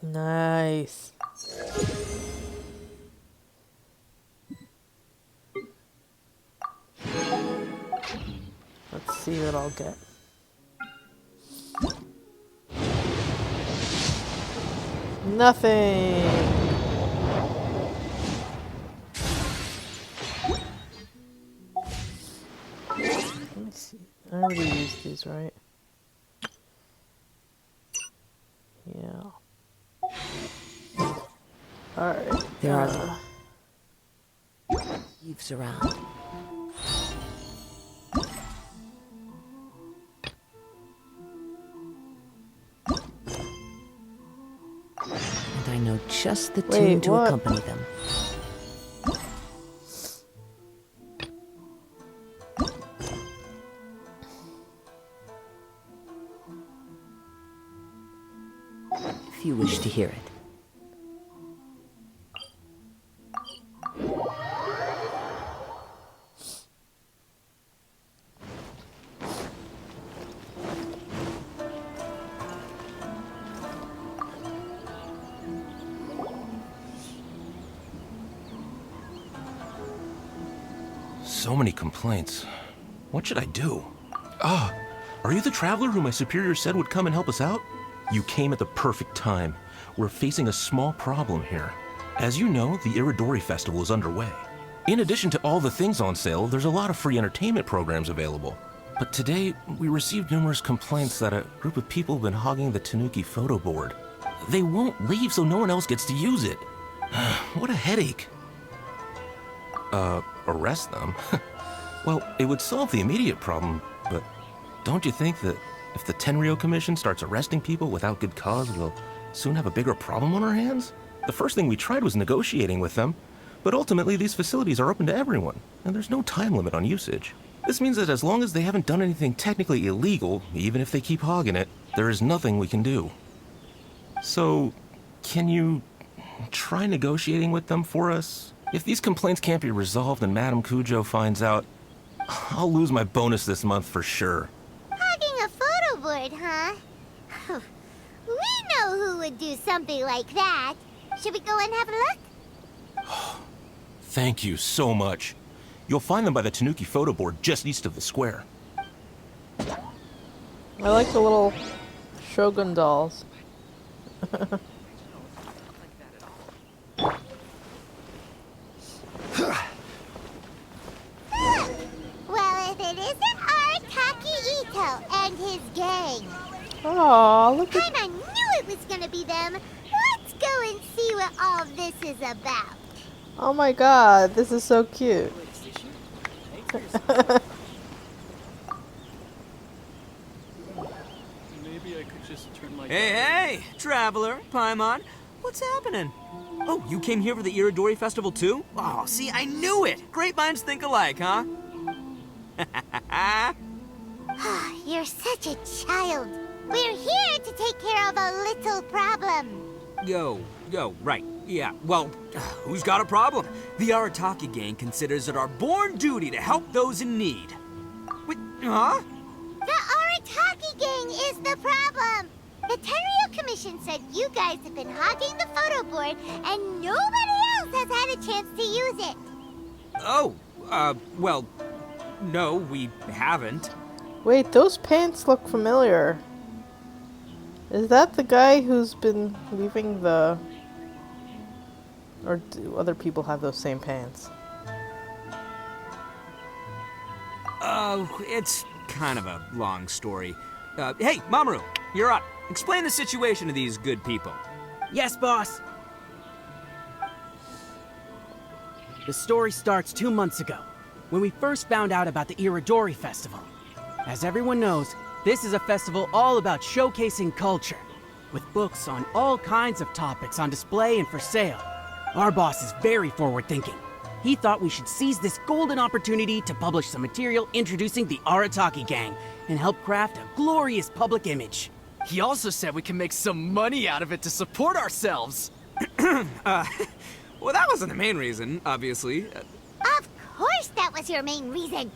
[SPEAKER 1] Nice. Let's see what I'll get. Nothing. Let me see. I already used these, right? Yeah. Alright.
[SPEAKER 18] There are thieves around. And I know just the tune to accompany them. If you wish to hear it.
[SPEAKER 19] So many complaints. What should I do? Ah, are you the traveler who my superior said would come and help us out? You came at the perfect time. We're facing a small problem here. As you know, the Iridori Festival is underway. In addition to all the things on sale, there's a lot of free entertainment programs available. But today, we received numerous complaints that a group of people have been hogging the Tanuki photo board. They won't leave so no one else gets to use it. What a headache. Arrest them? Well, it would solve the immediate problem, but don't you think that if the Tenryou Commission starts arresting people without good cause, we'll soon have a bigger problem on our hands? The first thing we tried was negotiating with them, but ultimately these facilities are open to everyone, and there's no time limit on usage. This means that as long as they haven't done anything technically illegal, even if they keep hogging it, there is nothing we can do. So, can you try negotiating with them for us? If these complaints can't be resolved and Madame Kujo finds out, I'll lose my bonus this month for sure.
[SPEAKER 4] Hogging a photo board, huh? We know who would do something like that. Should we go and have a look?
[SPEAKER 19] Thank you so much. You'll find them by the Tanuki photo board just east of the square.
[SPEAKER 1] I like the little Shogun dolls.
[SPEAKER 4] Well, if it isn't Arataki Ito and his gang.
[SPEAKER 1] Aw, look at...
[SPEAKER 4] Kinda knew it was gonna be them. Let's go and see what all this is about.
[SPEAKER 1] Oh my god, this is so cute.
[SPEAKER 20] Hey, hey! Traveler, Paimon, what's happening? Oh, you came here for the Iridori Festival too? Oh, see, I knew it! Great minds think alike, huh?
[SPEAKER 4] You're such a child. We're here to take care of a little problem.
[SPEAKER 20] Yo, right. Yeah, well, who's got a problem? The Arataki gang considers it our born duty to help those in need. Wait, huh?
[SPEAKER 4] The Arataki gang is the problem. The Tenryou Commission Commission said you guys have been hogging the photo board and nobody else has had a chance to use it.
[SPEAKER 20] Oh, well, no, we haven't.
[SPEAKER 1] Wait, those pants look familiar. Is that the guy who's been leaving the... Or do other people have those same pants?
[SPEAKER 20] It's kind of a long story. Hey, Mamoru, you're up. Explain the situation to these good people.
[SPEAKER 21] Yes, boss. The story starts 2 months ago, when we first found out about the Iridori Festival. As everyone knows, this is a festival all about showcasing culture, with books on all kinds of topics on display and for sale. Our boss is very forward-thinking. He thought we should seize this golden opportunity to publish some material introducing the Arataki Gang and help craft a glorious public image.
[SPEAKER 22] He also said we can make some money out of it to support ourselves.
[SPEAKER 20] Well, that wasn't the main reason, obviously.
[SPEAKER 4] Of course that was your main reason.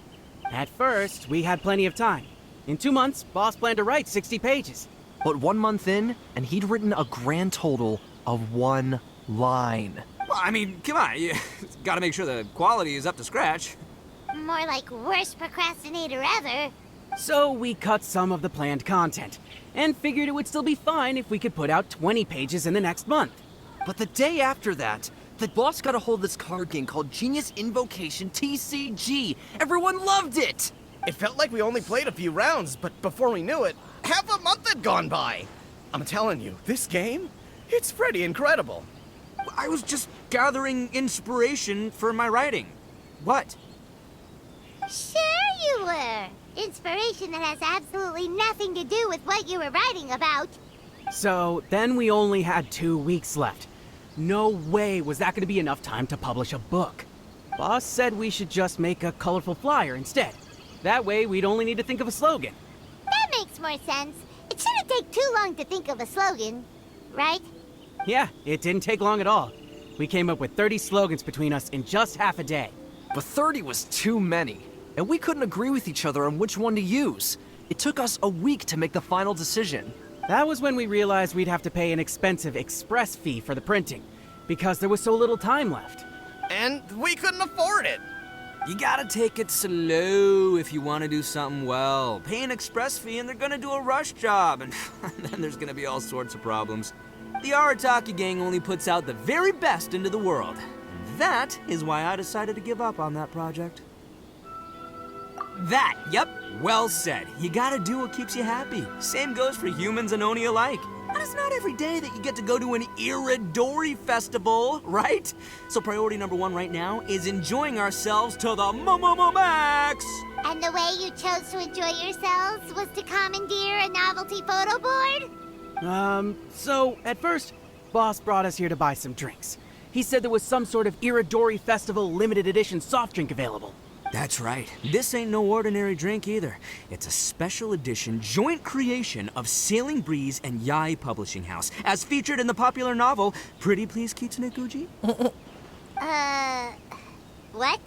[SPEAKER 21] At first, we had plenty of time. In 2 months, boss planned to write 60 pages.
[SPEAKER 22] But 1 month in, and he'd written a grand total of 1 line.
[SPEAKER 20] Well, I mean, come on, you gotta make sure the quality is up to scratch.
[SPEAKER 4] More like worst procrastinator ever.
[SPEAKER 21] So we cut some of the planned content, and figured it would still be fine if we could put out 20 pages in the next month.
[SPEAKER 22] But the day after that, the boss got a hold of this card game called Genius Invocation TCG. Everyone loved it!
[SPEAKER 23] It felt like we only played a few rounds, but before we knew it, half a month had gone by. I'm telling you, this game, it's pretty incredible.
[SPEAKER 20] I was just gathering inspiration for my writing. What?
[SPEAKER 4] Sure you were. Inspiration that has absolutely nothing to do with what you were writing about.
[SPEAKER 21] So then we only had 2 weeks left. No way was that going to be enough time to publish a book. Boss said we should just make a colorful flyer instead. That way we'd only need to think of a slogan.
[SPEAKER 4] That makes more sense. It shouldn't take too long to think of a slogan, right?
[SPEAKER 21] Yeah, it didn't take long at all. We came up with 30 slogans between us in just half a day.
[SPEAKER 22] But 30 was too many, and we couldn't agree with each other on which one to use. It took us a week to make the final decision.
[SPEAKER 21] That was when we realized we'd have to pay an expensive express fee for the printing, because there was so little time left.
[SPEAKER 23] And we couldn't afford it.
[SPEAKER 20] You gotta take it slow if you want to do something well. Pay an express fee and they're gonna do a rush job, and then there's gonna be all sorts of problems. The Arataki Gang only puts out the very best into the world. And that is why I decided to give up on that project. Yep, well said. You gotta do what keeps you happy. Same goes for humans and Oni alike. And it's not every day that you get to go to an Iridori festival, right? So priority number 1 right now is enjoying ourselves to the max!
[SPEAKER 4] And the way you chose to enjoy yourselves was to commandeer a novelty photo board?
[SPEAKER 21] So at first, boss brought us here to buy some drinks. He said there was some sort of Iridori Festival limited edition soft drink available.
[SPEAKER 20] That's right. This ain't no ordinary drink either. It's a special edition joint creation of Sailing Breeze and Yai Publishing House, as featured in the popular novel Pretty Please Kitsune Kuji.
[SPEAKER 4] What?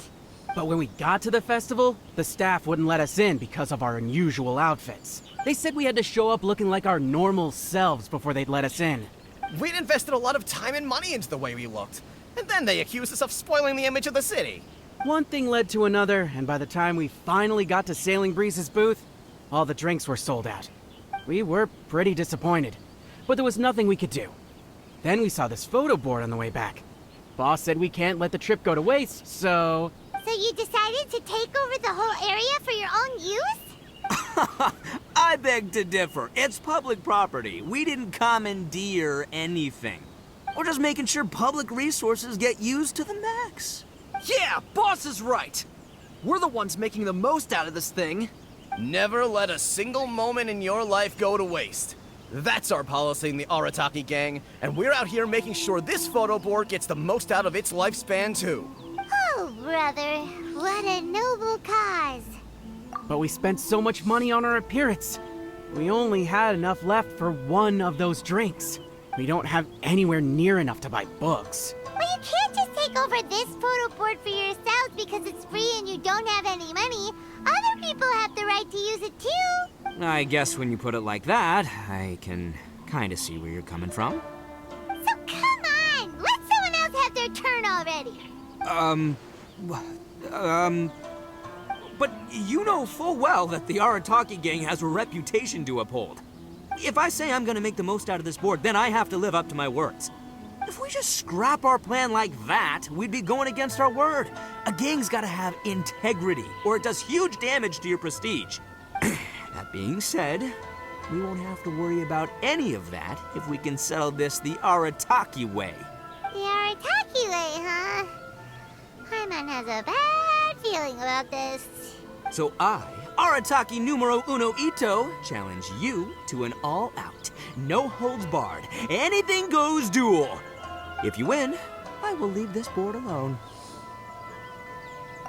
[SPEAKER 21] But when we got to the festival, the staff wouldn't let us in because of our unusual outfits. They said we had to show up looking like our normal selves before they'd let us in.
[SPEAKER 23] We'd invested a lot of time and money into the way we looked, and then they accused us of spoiling the image of the city.
[SPEAKER 21] One thing led to another, and by the time we finally got to Sailing Breeze's booth, all the drinks were sold out. We were pretty disappointed, but there was nothing we could do. Then we saw this photo board on the way back. Boss said we can't let the trip go to waste, so...
[SPEAKER 4] So you decided to take over the whole area for your own use?
[SPEAKER 20] I beg to differ. It's public property. We didn't commandeer anything. We're just making sure public resources get used to the max.
[SPEAKER 22] Yeah, boss is right. We're the ones making the most out of this thing.
[SPEAKER 23] Never let a single moment in your life go to waste. That's our policy in the Arataki Gang, and we're out here making sure this photo board gets the most out of its lifespan too.
[SPEAKER 4] Oh, brother, what a noble cause.
[SPEAKER 21] But we spent so much money on our appearance. We only had enough left for 1 of those drinks. We don't have anywhere near enough to buy books.
[SPEAKER 4] Well, you can't just take over this photo board for yourselves because it's free and you don't have any money. Other people have the right to use it too.
[SPEAKER 20] I guess when you put it like that, I can kinda see where you're coming from.
[SPEAKER 4] So come on! Let someone else have their turn already!
[SPEAKER 20] But you know full well that the Arataki gang has a reputation to uphold. If I say I'm gonna make the most out of this board, then I have to live up to my words. If we just scrap our plan like that, we'd be going against our word. A gang's gotta have integrity, or it does huge damage to your prestige. That being said, we won't have to worry about any of that if we can settle this the Arataki way.
[SPEAKER 4] The Arataki way, huh? Paimon has a bad feeling about this.
[SPEAKER 20] So I, Arataki numero uno Ito, challenge you to an all-out, no-holds-barred, anything-goes duel. If you win, I will leave this board alone.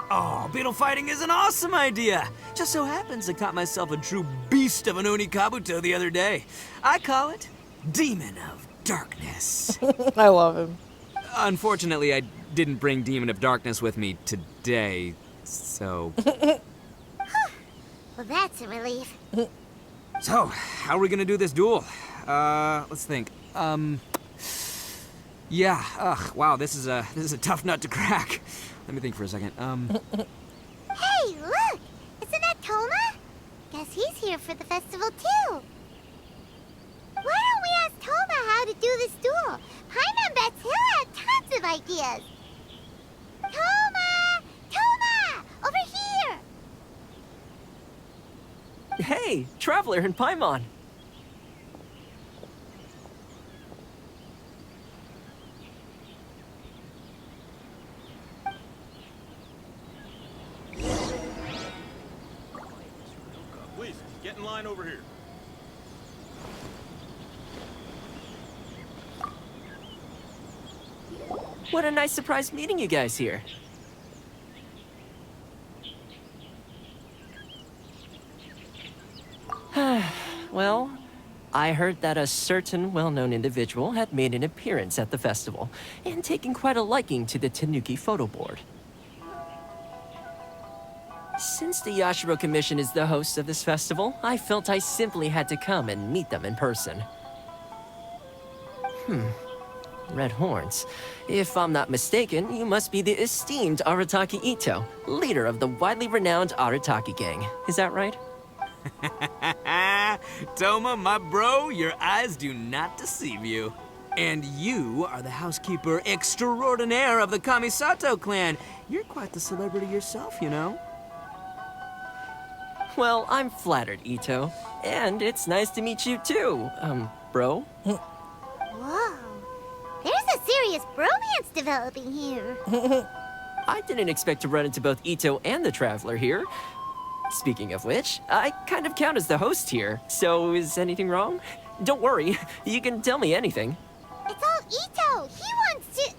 [SPEAKER 20] Oh, beetle fighting is an awesome idea! Just so happens I caught myself a true beast of an Onikabuto the other day. I call it Demon of Darkness.
[SPEAKER 1] I love him.
[SPEAKER 20] Unfortunately, I didn't bring Demon of Darkness with me today, so...
[SPEAKER 4] Well, that's a relief.
[SPEAKER 20] So, how are we gonna do this duel? Let's think. Yeah, wow, this is a tough nut to crack. Let me think for a second.
[SPEAKER 4] Hey, look! Isn't that Toma? Guess he's here for the festival too. Why don't we ask Toma how to do this duel? Paimon bets he'll have tons of ideas. Toma! Toma! Over here!
[SPEAKER 5] Hey, Traveler and Paimon.
[SPEAKER 16] Please, get in line over here.
[SPEAKER 5] What a nice surprise meeting you guys here. Well, I heard that a certain well-known individual had made an appearance at the festival and taken quite a liking to the Tanuki photo board. Since the Yashiro Commission is the host of this festival, I felt I simply had to come and meet them in person. Red horns. If I'm not mistaken, you must be the esteemed Arataki Ito, leader of the widely renowned Arataki gang. Is that right?
[SPEAKER 20] Toma, my bro, your eyes do not deceive you. And you are the housekeeper extraordinaire of the Kamisato clan. You're quite the celebrity yourself, you know.
[SPEAKER 5] Well, I'm flattered, Ito. And it's nice to meet you too, bro.
[SPEAKER 4] Whoa. There's a serious bromance developing here.
[SPEAKER 5] I didn't expect to run into both Ito and the Traveler here. Speaking of which, I kind of count as the host here, so is anything wrong? Don't worry, you can tell me anything.
[SPEAKER 4] It's all Ito. He wants to...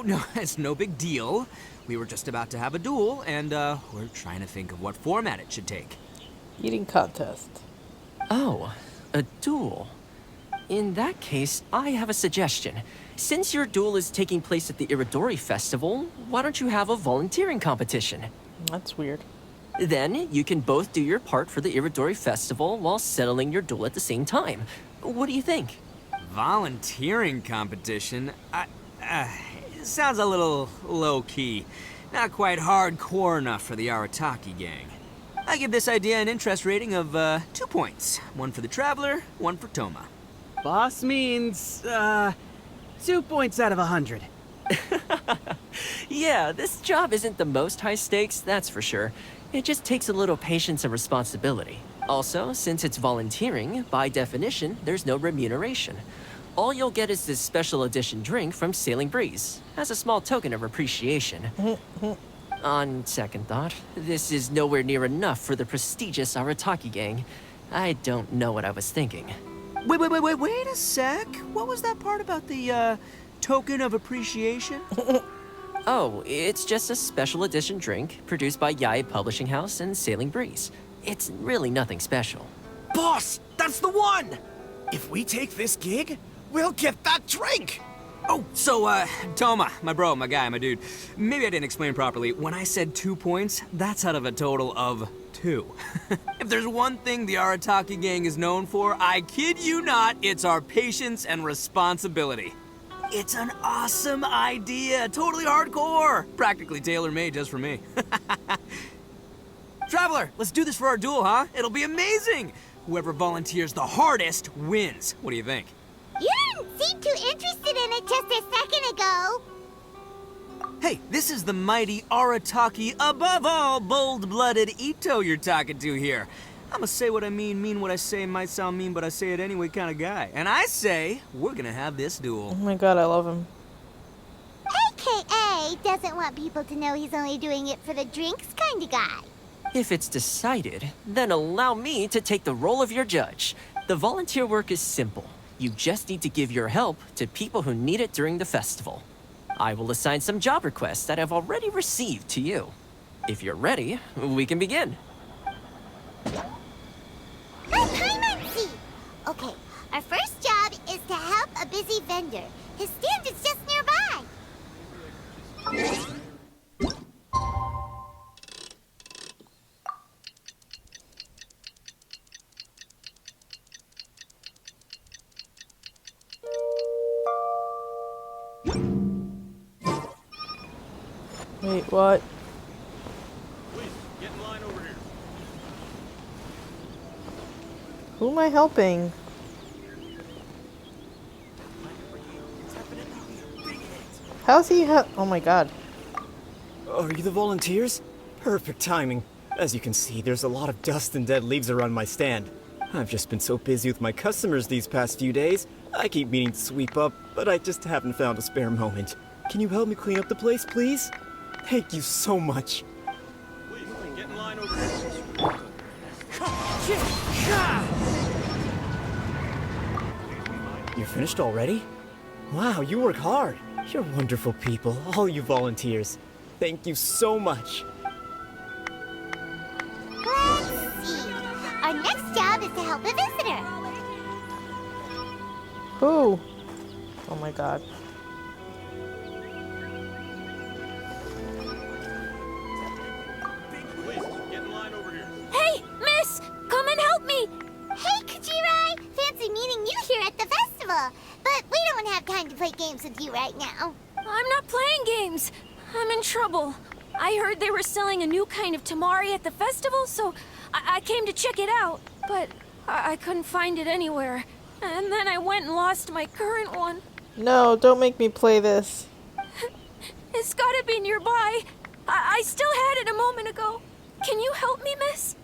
[SPEAKER 20] No, it's no big deal. We were just about to have a duel, and, we're trying to think of what format it should take.
[SPEAKER 1] Eating contest.
[SPEAKER 5] Oh, a duel. In that case, I have a suggestion. Since your duel is taking place at the Iridori Festival, why don't you have a volunteering competition?
[SPEAKER 1] That's weird.
[SPEAKER 5] Then you can both do your part for the Iridori Festival while settling your duel at the same time. What do you think?
[SPEAKER 20] Volunteering competition? It sounds a little low-key. Not quite hardcore enough for the Arataki gang. I give this idea an interest rating of 2 points. One for the Traveler, one for Toma.
[SPEAKER 21] Boss means, 2 points out of 100.
[SPEAKER 5] Yeah, this job isn't the most high stakes, that's for sure. It just takes a little patience and responsibility. Also, since it's volunteering, by definition, there's no remuneration. All you'll get is this special edition drink from Sailing Breeze, as a small token of appreciation. On second thought, this is nowhere near enough for the prestigious Arataki gang. I don't know what I was thinking.
[SPEAKER 20] Wait a sec. What was that part about the, token of appreciation?
[SPEAKER 5] Oh, it's just a special edition drink produced by Yae Publishing House and Sailing Breeze. It's really nothing special.
[SPEAKER 23] Boss, that's the one! If we take this gig, we'll get that drink!
[SPEAKER 20] Oh, so, Toma, my bro, my guy, my dude. Maybe I didn't explain properly. When I said 2 points, that's out of a total of too. If there's one thing the Arataki gang is known for, I kid you not, it's our patience and responsibility. It's an awesome idea, totally hardcore, practically tailor-made just for me. Traveler, let's do this for our duel, huh? It'll be amazing! Whoever volunteers the hardest wins. What do you think?
[SPEAKER 4] You didn't seem too interested in it just a second ago.
[SPEAKER 20] Hey, this is the mighty Arataki, above all bold-blooded Ito you're talking to here. I'ma say what I mean what I say, might sound mean, but I say it anyway kind of guy. And I say, we're gonna have this duel.
[SPEAKER 1] Oh my god, I love him.
[SPEAKER 4] AKA doesn't want people to know he's only doing it for the drinks kind of guy.
[SPEAKER 3] If it's decided, then allow me to take the role of your judge. The volunteer work is simple. You just need to give your help to people who need it during the festival. I will assign some job requests that I've already received to you. If you're ready, we can begin.
[SPEAKER 4] Okay, our first job is to help a busy vendor. His stand is just nearby.
[SPEAKER 1] Wait, what?
[SPEAKER 16] Please, get in line over here.
[SPEAKER 1] Who am I helping? How's he oh my god.
[SPEAKER 7] Are you the volunteers? Perfect timing. As you can see, there's a lot of dust and dead leaves around my stand. I've just been so busy with my customers these past few days. I keep meaning to sweep up, but I just haven't found a spare moment. Can you help me clean up the place, please? Thank you so much.
[SPEAKER 16] Please, get in line over here.
[SPEAKER 7] You're finished already? Wow, you work hard. You're wonderful people, all you volunteers. Thank you so much.
[SPEAKER 4] Let's see. Our next job is to help a visitor.
[SPEAKER 1] Who? Oh my god.
[SPEAKER 16] Please, get in line over here.
[SPEAKER 11] Hey, miss! Come and help me!
[SPEAKER 4] Hey, Kajirai! Fancy meeting you here at the festival. But we don't have time to play games with you right now.
[SPEAKER 11] I'm not playing games. I'm in trouble. I heard they were selling a new kind of tamari at the festival, so I came to check it out. But I couldn't find it anywhere. And then I went and lost my current one.
[SPEAKER 1] No, don't make me play this.
[SPEAKER 11] It's gotta be nearby. I still had it a moment ago. Can you help me, miss?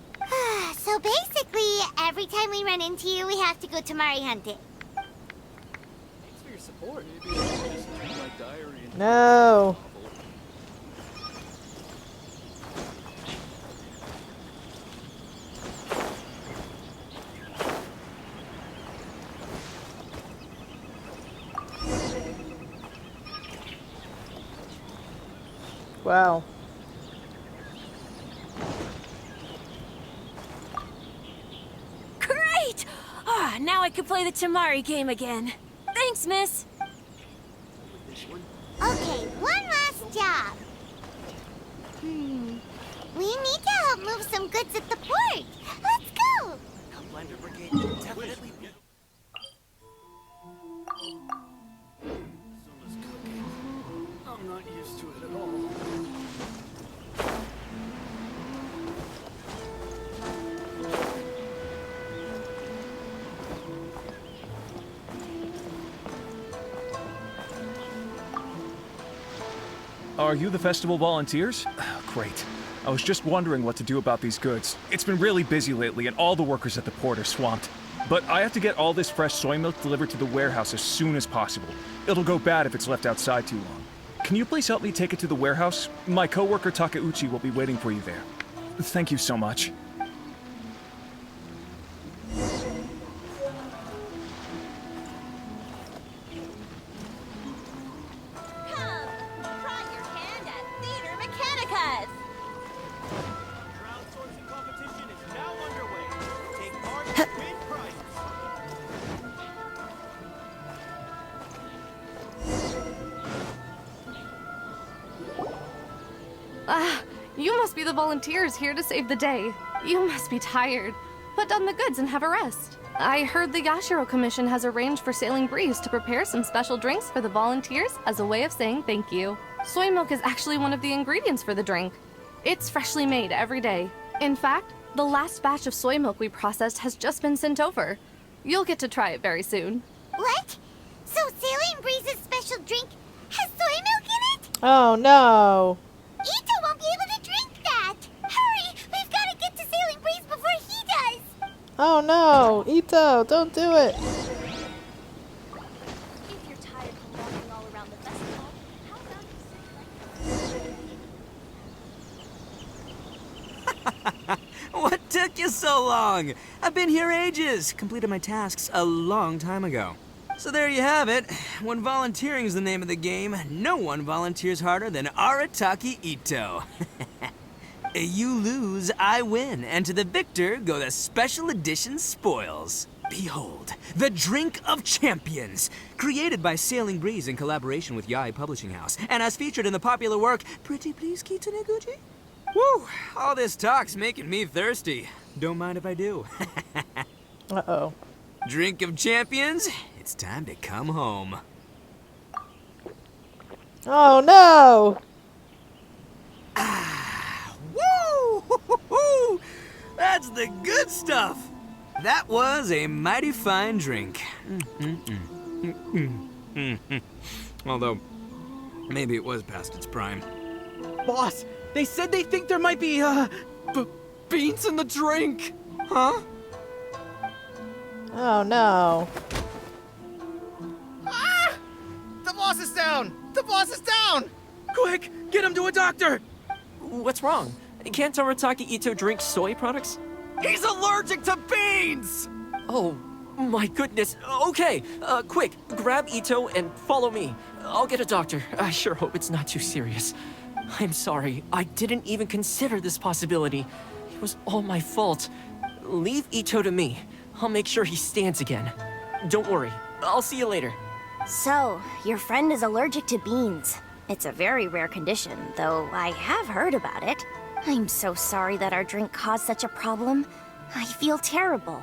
[SPEAKER 4] So basically, every time we run into you, we have to go tamari hunting.
[SPEAKER 16] Thanks for your support. Maybe I should just turn my diary into
[SPEAKER 1] No. Wow.
[SPEAKER 11] Great! Now I can play the tamari game again. Thanks, miss.
[SPEAKER 4] Okay, one last job. We need to help move some goods at the port. Let's go!
[SPEAKER 22] Blender Brigade will definitely be...
[SPEAKER 8] Summer's cooking. I'm not used to it at all.
[SPEAKER 14] Are you the festival volunteers? Great. I was just wondering what to do about these goods. It's been really busy lately, and all the workers at the port are swamped. But I have to get all this fresh soy milk delivered to the warehouse as soon as possible. It'll go bad if it's left outside too long. Can you please help me take it to the warehouse? My coworker Takeuchi will be waiting for you there. Thank you so much.
[SPEAKER 16] Crowdsourcing competition is now underway. Take part and win prizes.
[SPEAKER 15] You must be the volunteers here to save the day. You must be tired. Put down the goods and have a rest. I heard the Yashiro Commission has arranged for Sailing Breeze to prepare some special drinks for the volunteers as a way of saying thank you. Soy milk is actually one of the ingredients for the drink. It's freshly made every day. In fact, the last batch of soy milk we processed has just been sent over. You'll get to try it very soon.
[SPEAKER 4] What? So Sailing Breeze's special drink has soy milk in it?
[SPEAKER 1] Oh no.
[SPEAKER 4] Ito won't be able to drink that! Hurry! We've got to get to Sailing Breeze before he does!
[SPEAKER 1] Oh no. Ito, don't do it.
[SPEAKER 11] If you're tired from walking all around the festival, how about you sit
[SPEAKER 20] What took you so long? I've been here ages. Completed my tasks a long time ago. So there you have it. When volunteering is the name of the game, no one volunteers harder than Arataki Ito. You lose, I win, and to the victor go the special edition spoils. Behold, the Drink of Champions, created by Sailing Breeze in collaboration with Yai Publishing House, and as featured in the popular work, Pretty Please Kitsune Guji? Woo! All this talk's making me thirsty. Don't mind if I do.
[SPEAKER 1] Uh-oh.
[SPEAKER 20] Drink of Champions, it's time to come home.
[SPEAKER 1] Oh no!
[SPEAKER 20] Woo! That's the good stuff! That was a mighty fine drink. Although, maybe it was past its prime.
[SPEAKER 22] Boss, they said they think there might be, beans in the drink.
[SPEAKER 20] Huh?
[SPEAKER 1] Oh no.
[SPEAKER 23] Ah! The boss is down! The boss is down!
[SPEAKER 22] Quick, get him to a doctor!
[SPEAKER 3] What's wrong? Can't Arataki Ito drink soy products?
[SPEAKER 22] He's allergic to beans!
[SPEAKER 3] Oh, my goodness. Okay, quick, grab Ito and follow me. I'll get a doctor. I sure hope it's not too serious. I'm sorry, I didn't even consider this possibility. It was all my fault. Leave Ito to me. I'll make sure he stands again. Don't worry, I'll see you later.
[SPEAKER 11] So, your friend is allergic to beans. It's a very rare condition, though I have heard about it. I'm so sorry that our drink caused such a problem. I feel terrible.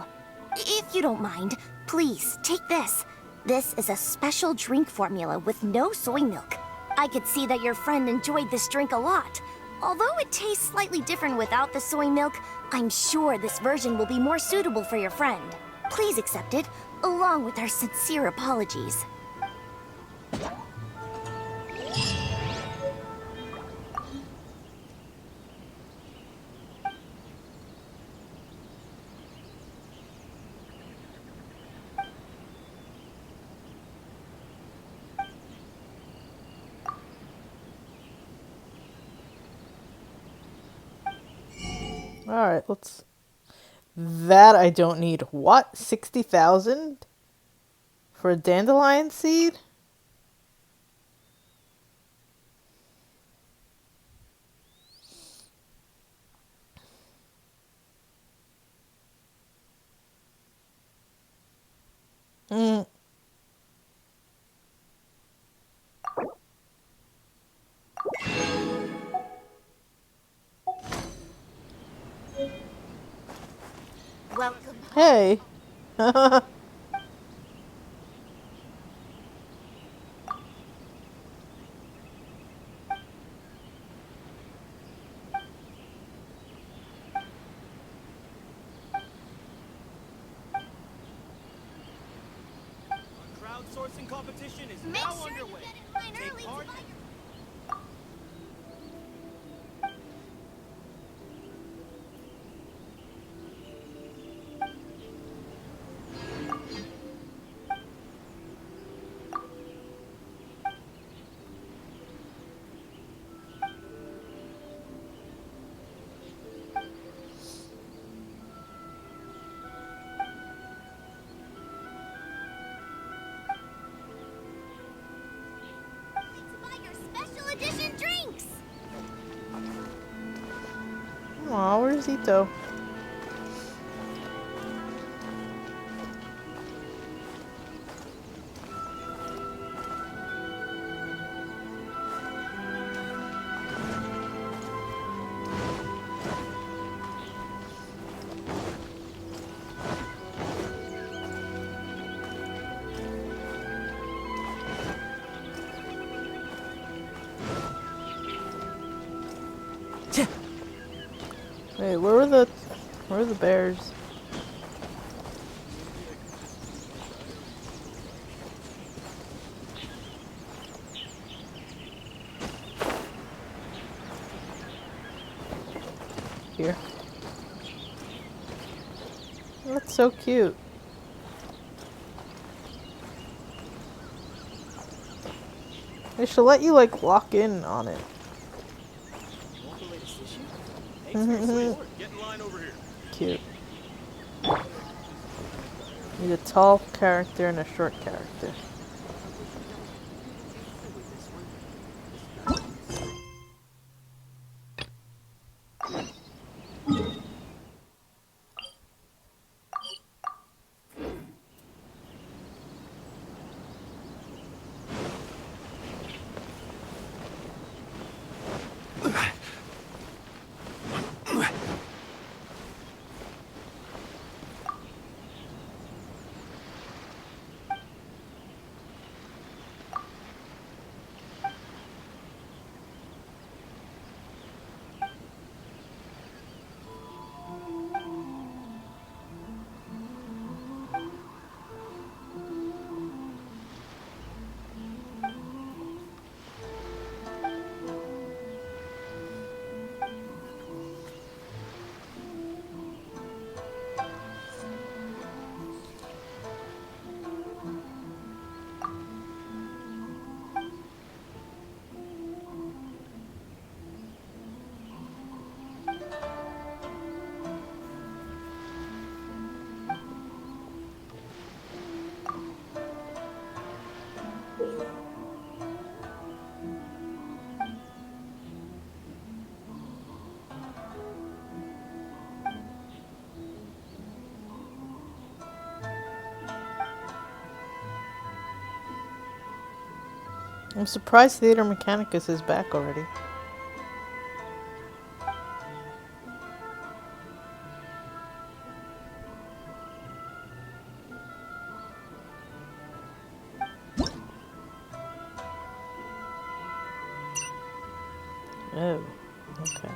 [SPEAKER 11] If you don't mind, please take this. This is a special drink formula with no soy milk. I could see that your friend enjoyed this drink a lot. Although it tastes slightly different without the soy milk, I'm sure this version will be more suitable for your friend. Please accept it, along with our sincere apologies.
[SPEAKER 1] Alright, let's... That I don't need. What? 60,000? For a dandelion seed? Hmm.
[SPEAKER 11] Welcome.
[SPEAKER 1] Hey.
[SPEAKER 23] Crowdsourcing competition is
[SPEAKER 4] Make
[SPEAKER 23] now
[SPEAKER 4] sure you
[SPEAKER 23] underway.
[SPEAKER 4] get in line
[SPEAKER 23] Take
[SPEAKER 4] early
[SPEAKER 23] part
[SPEAKER 4] to buy
[SPEAKER 23] in-
[SPEAKER 4] buy your special edition drinks!
[SPEAKER 1] Aw, where's Ito? Where are the bears? Here. That's so cute. They should let you like walk in on it.
[SPEAKER 16] Get in line over here.
[SPEAKER 1] Cute. Need a tall character and a short character. I'm surprised Theater Mechanicus is back already. Oh, okay.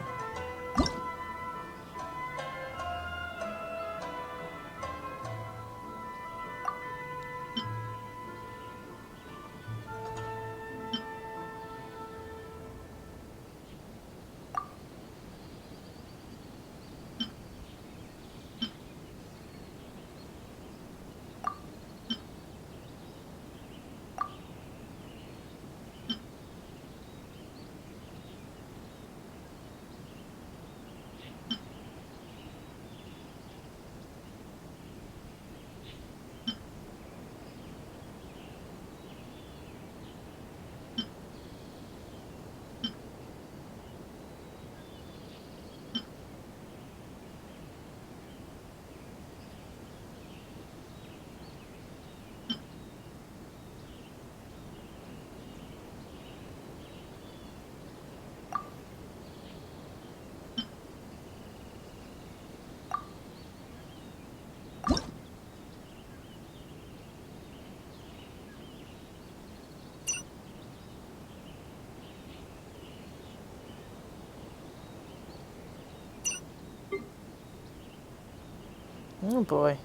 [SPEAKER 1] Oh boy.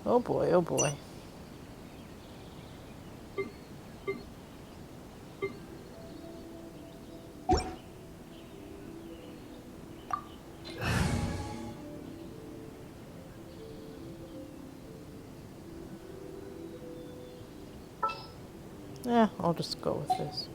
[SPEAKER 1] Oh boy, oh boy. Yeah, I'll just go with this.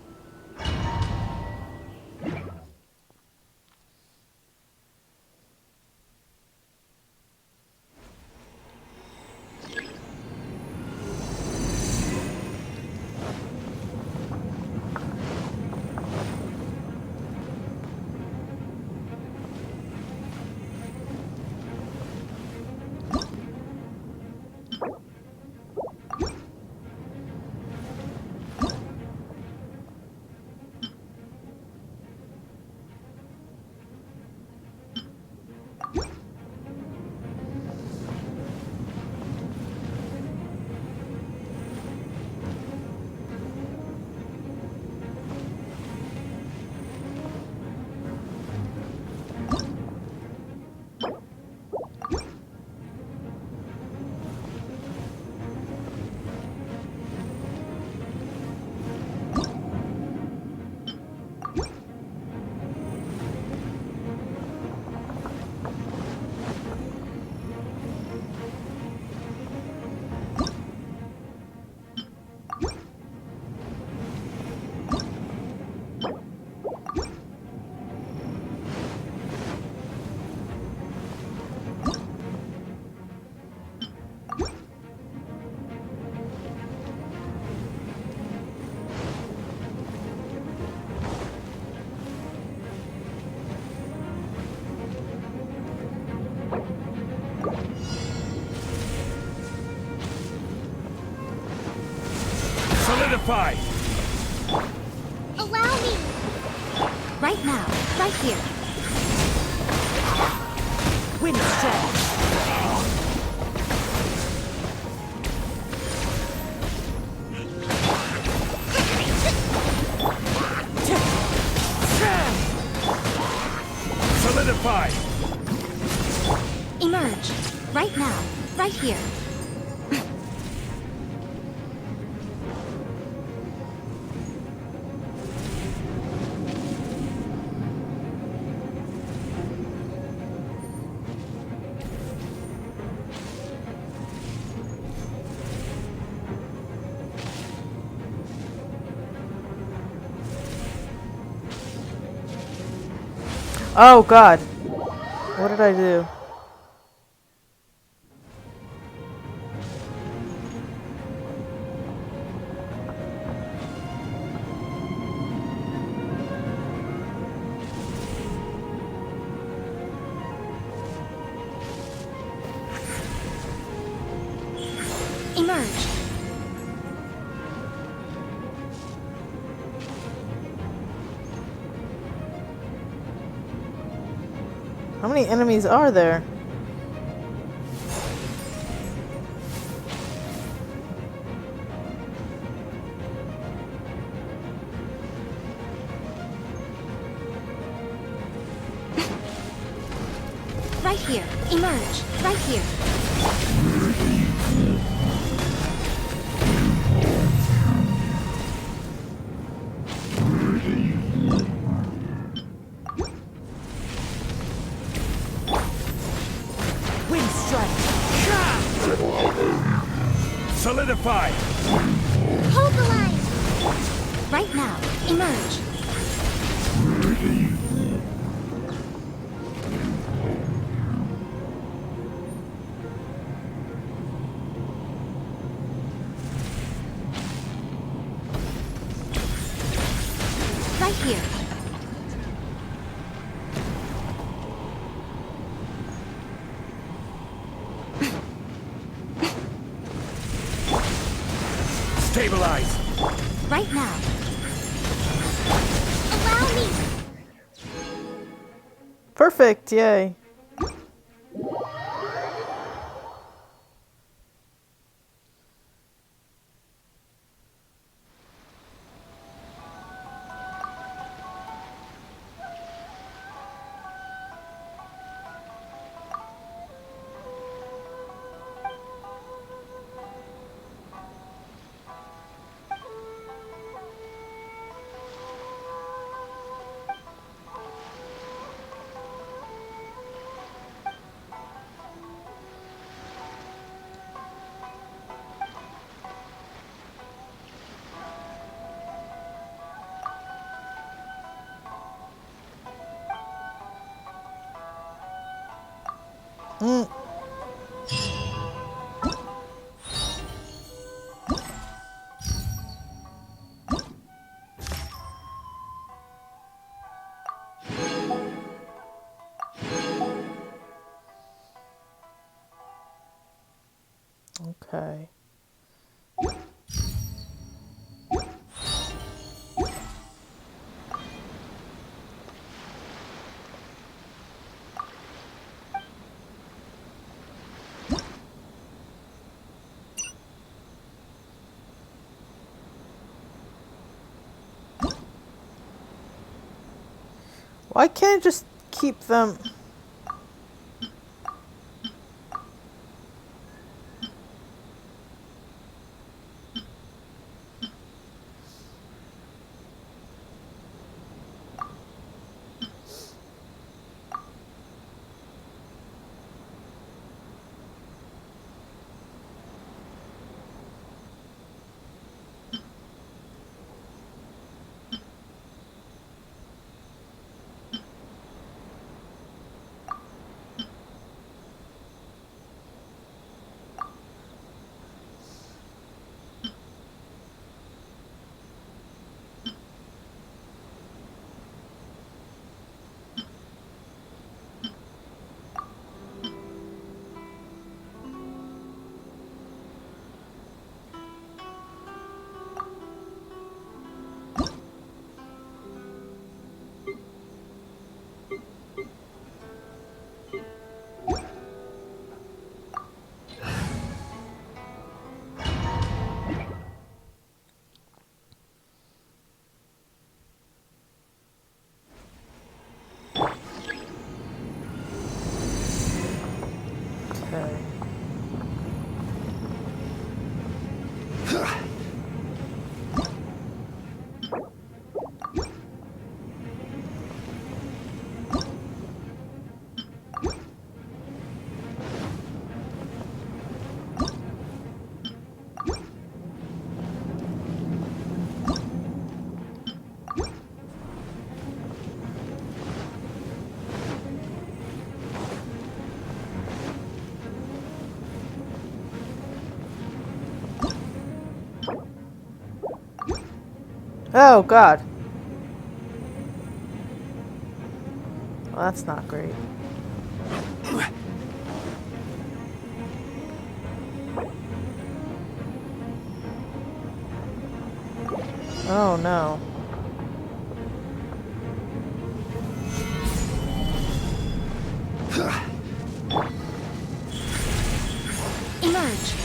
[SPEAKER 14] Solidify!
[SPEAKER 4] Allow me!
[SPEAKER 11] Right now, right here.
[SPEAKER 21] Wind strike!
[SPEAKER 14] Solidify!
[SPEAKER 11] Emerge. Right now, right here.
[SPEAKER 1] Oh god. What did I do?
[SPEAKER 11] Emerge.
[SPEAKER 1] How many enemies are there?
[SPEAKER 11] Right here. Emerge. Right here.
[SPEAKER 21] Wind strike!
[SPEAKER 14] Solidify!
[SPEAKER 4] Hold the line!
[SPEAKER 11] Right now. Emerge. Right here.
[SPEAKER 14] Stabilize!
[SPEAKER 11] Right now.
[SPEAKER 4] Allow me!
[SPEAKER 1] Perfect, yay. Mm. Okay. Why can't I just keep them? Oh, God. Well, that's not great. Oh, no.
[SPEAKER 2] Emerge.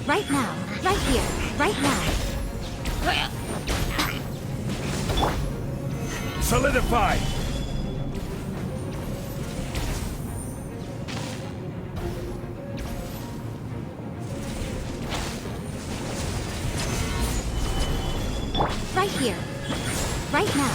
[SPEAKER 2] Right now. Right here. Right now.
[SPEAKER 9] Solidify!
[SPEAKER 2] Right here. Right now.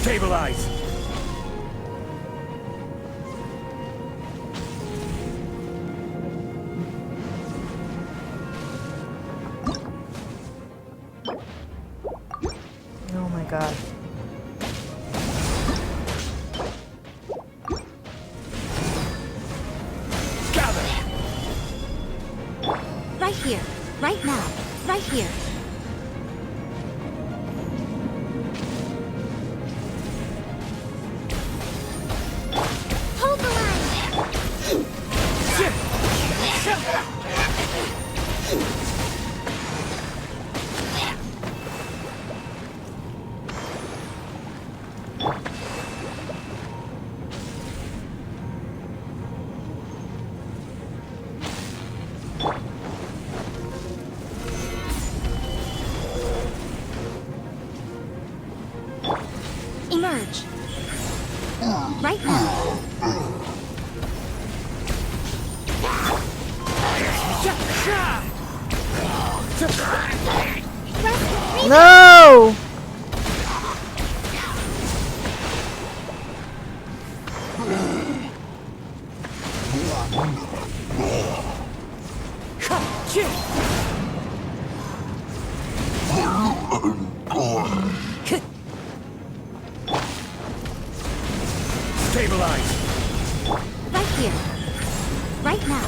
[SPEAKER 9] Stabilize!
[SPEAKER 1] Oh my God.
[SPEAKER 9] Gather!
[SPEAKER 2] Right here. Right now. Right here. Hold the line! Emerge. Right now.
[SPEAKER 1] No!
[SPEAKER 9] Stabilize!
[SPEAKER 2] Right here. Right now.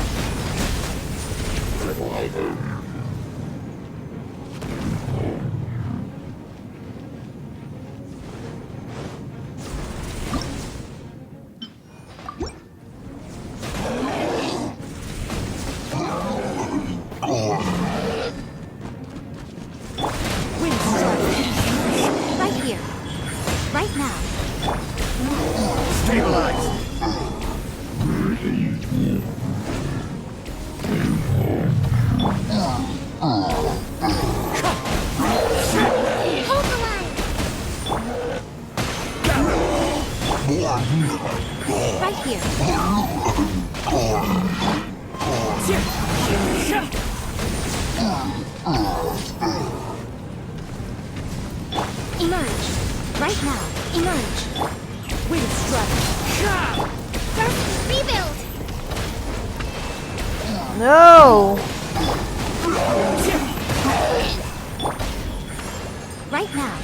[SPEAKER 2] Right here. Right now.
[SPEAKER 9] Stabilize!
[SPEAKER 2] Hold the line! Right here.
[SPEAKER 4] Emerge. Right now. Emerge.
[SPEAKER 21] Wind strike.
[SPEAKER 4] First, rebuild.
[SPEAKER 1] No!
[SPEAKER 4] Right now.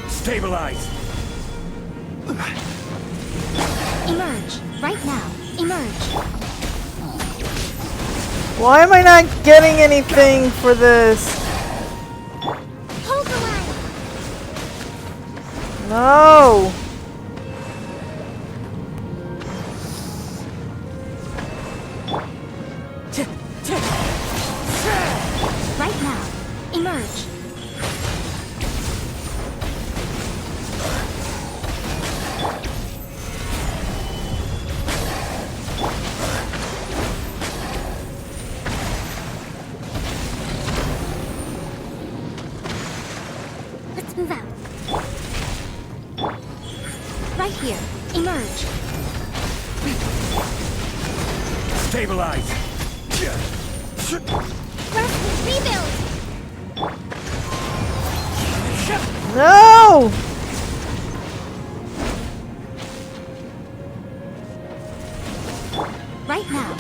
[SPEAKER 9] Stabilize.
[SPEAKER 4] Emerge. Right now. Emerge.
[SPEAKER 1] Why am I not getting anything for this?
[SPEAKER 4] Hold the line.
[SPEAKER 1] No!
[SPEAKER 4] Right now. Emerge. Let's move out. Right here. Emerge.
[SPEAKER 9] Stabilize.
[SPEAKER 4] First, rebuild.
[SPEAKER 1] No!
[SPEAKER 4] Right now.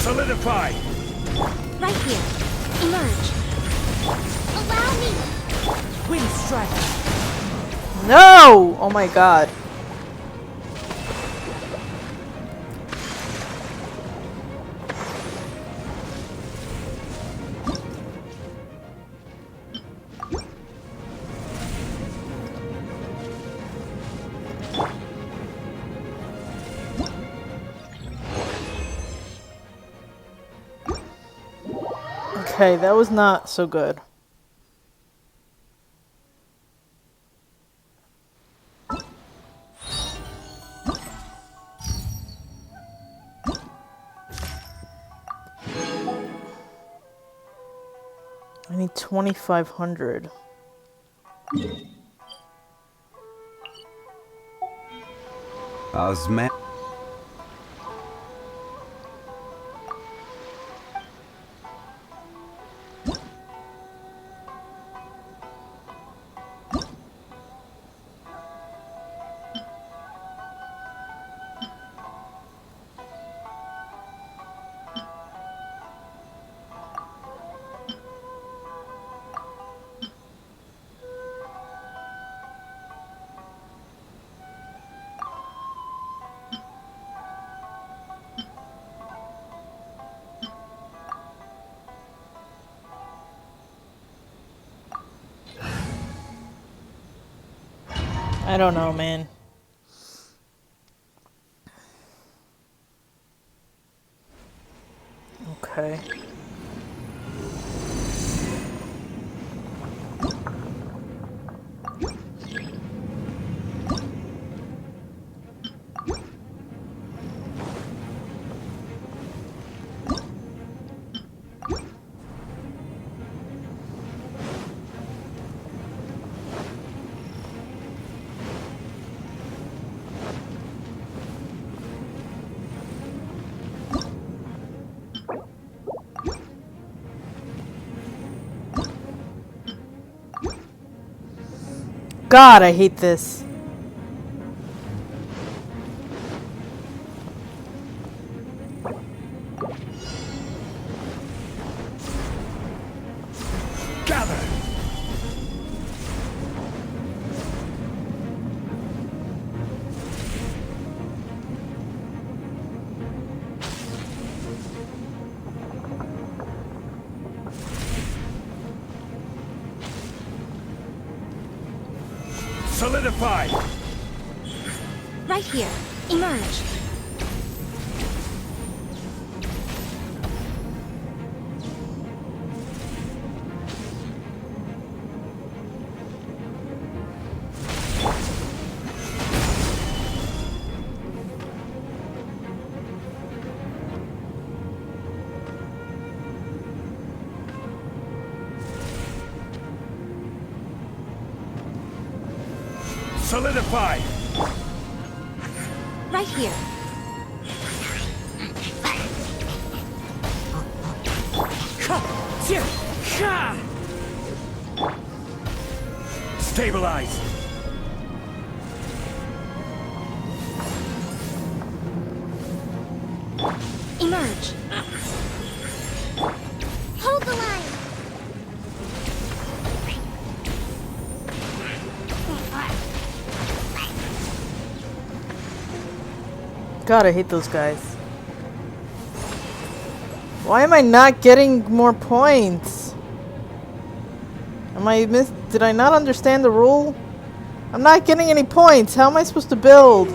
[SPEAKER 9] Solidify.
[SPEAKER 4] Right here. Emerge. Allow me.
[SPEAKER 21] Wind strike.
[SPEAKER 1] No! Oh my god. Okay, that was not so good. I need 2,500.
[SPEAKER 17] Osman.
[SPEAKER 1] I don't know, man. Okay. God, I hate this.
[SPEAKER 9] Gather. Solidify.
[SPEAKER 4] Right here. Emerge.
[SPEAKER 9] Solidify.
[SPEAKER 2] Right here.
[SPEAKER 9] Stabilize.
[SPEAKER 2] Emerge.
[SPEAKER 4] Hold the line.
[SPEAKER 1] God, I hate those guys. Why am I not getting more points? Did I not understand the rule? I'm not getting any points. How am I supposed to build?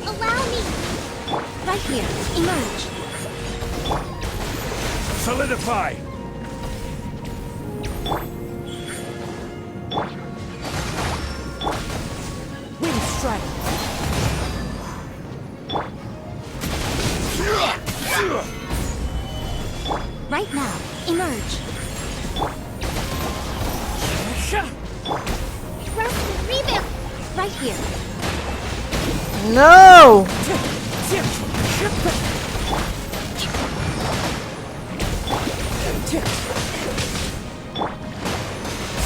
[SPEAKER 4] Allow me.
[SPEAKER 2] Right here. Emerge.
[SPEAKER 9] Solidify.
[SPEAKER 2] Wind strike. Right now. Emerge.
[SPEAKER 4] Rest and rebuild.
[SPEAKER 2] Right here.
[SPEAKER 1] No!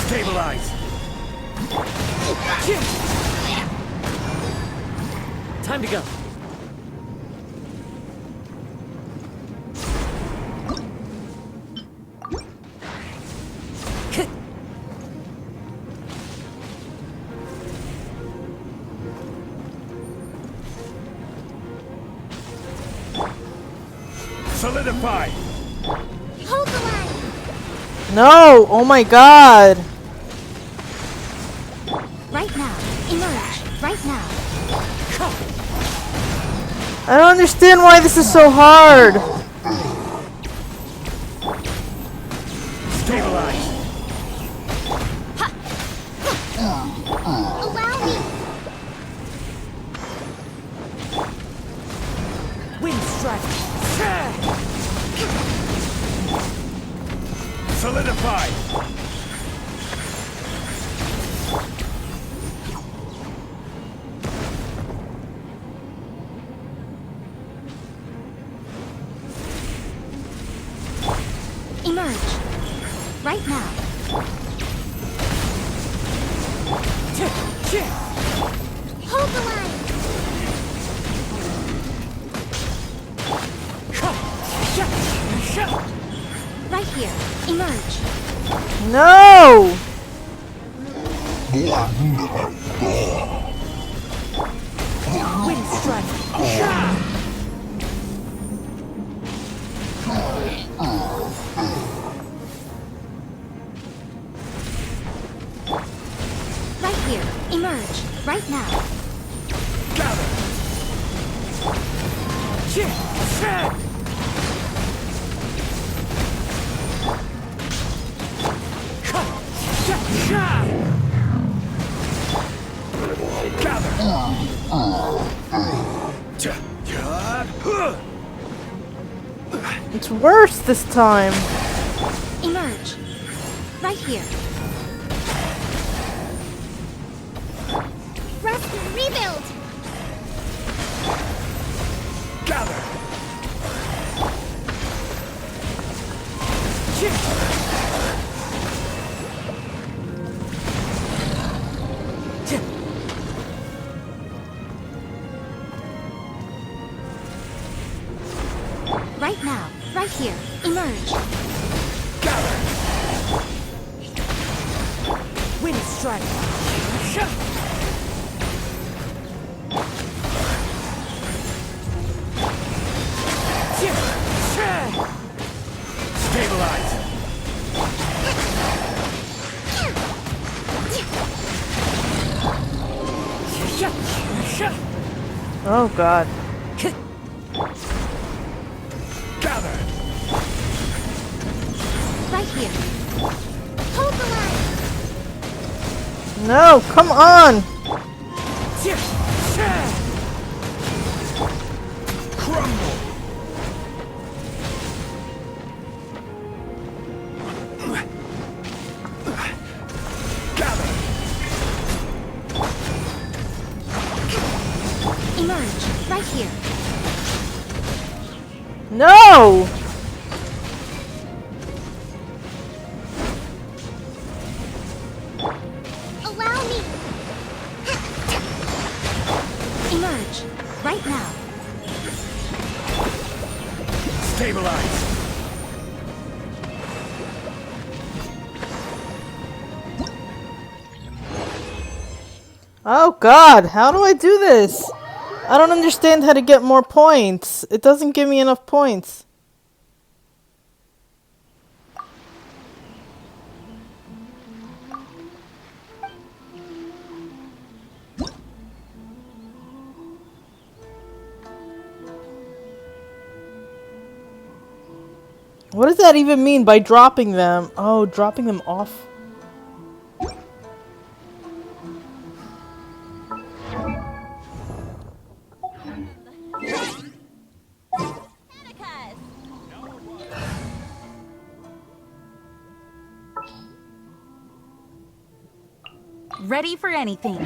[SPEAKER 9] Stabilize.
[SPEAKER 5] Time to go.
[SPEAKER 9] Solidify.
[SPEAKER 4] Hold the line.
[SPEAKER 1] No! Oh my god!
[SPEAKER 2] Right now. Emerge. Right now.
[SPEAKER 1] I don't understand why this is so hard!
[SPEAKER 9] Stabilize.
[SPEAKER 4] Allow me.
[SPEAKER 2] Wind strike.
[SPEAKER 9] Solidify.
[SPEAKER 2] Emerge. Right now.
[SPEAKER 4] Hold the line.
[SPEAKER 2] Right here. Emerge.
[SPEAKER 1] No!
[SPEAKER 2] Wind strike. Right here. Emerge. Right now.
[SPEAKER 1] It's worse this time.
[SPEAKER 2] Emerge. Right here.
[SPEAKER 4] Rest and rebuild.
[SPEAKER 9] Gather.
[SPEAKER 2] Right now. Right here. Emerge. Wind strike.
[SPEAKER 9] Stabilize.
[SPEAKER 1] Oh god.
[SPEAKER 9] Gather.
[SPEAKER 2] Right here.
[SPEAKER 4] Hold the line.
[SPEAKER 1] No, come on!
[SPEAKER 9] Crumble.
[SPEAKER 11] Emerge, right here.
[SPEAKER 1] No!
[SPEAKER 11] Allow me. Emerge, right now.
[SPEAKER 9] Stabilize.
[SPEAKER 1] Oh god, how do I do this? I don't understand how to get more points. It doesn't give me enough points. What does that even mean by dropping them? Oh, dropping them off.
[SPEAKER 2] Ready for anything.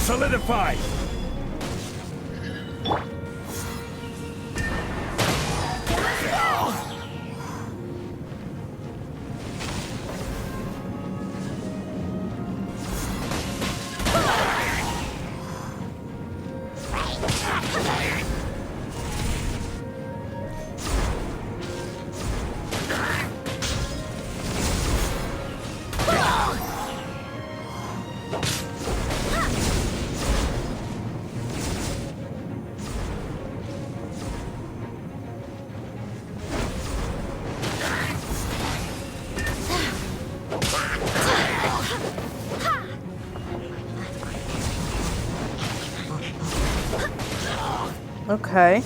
[SPEAKER 9] Solidify!
[SPEAKER 1] Okay.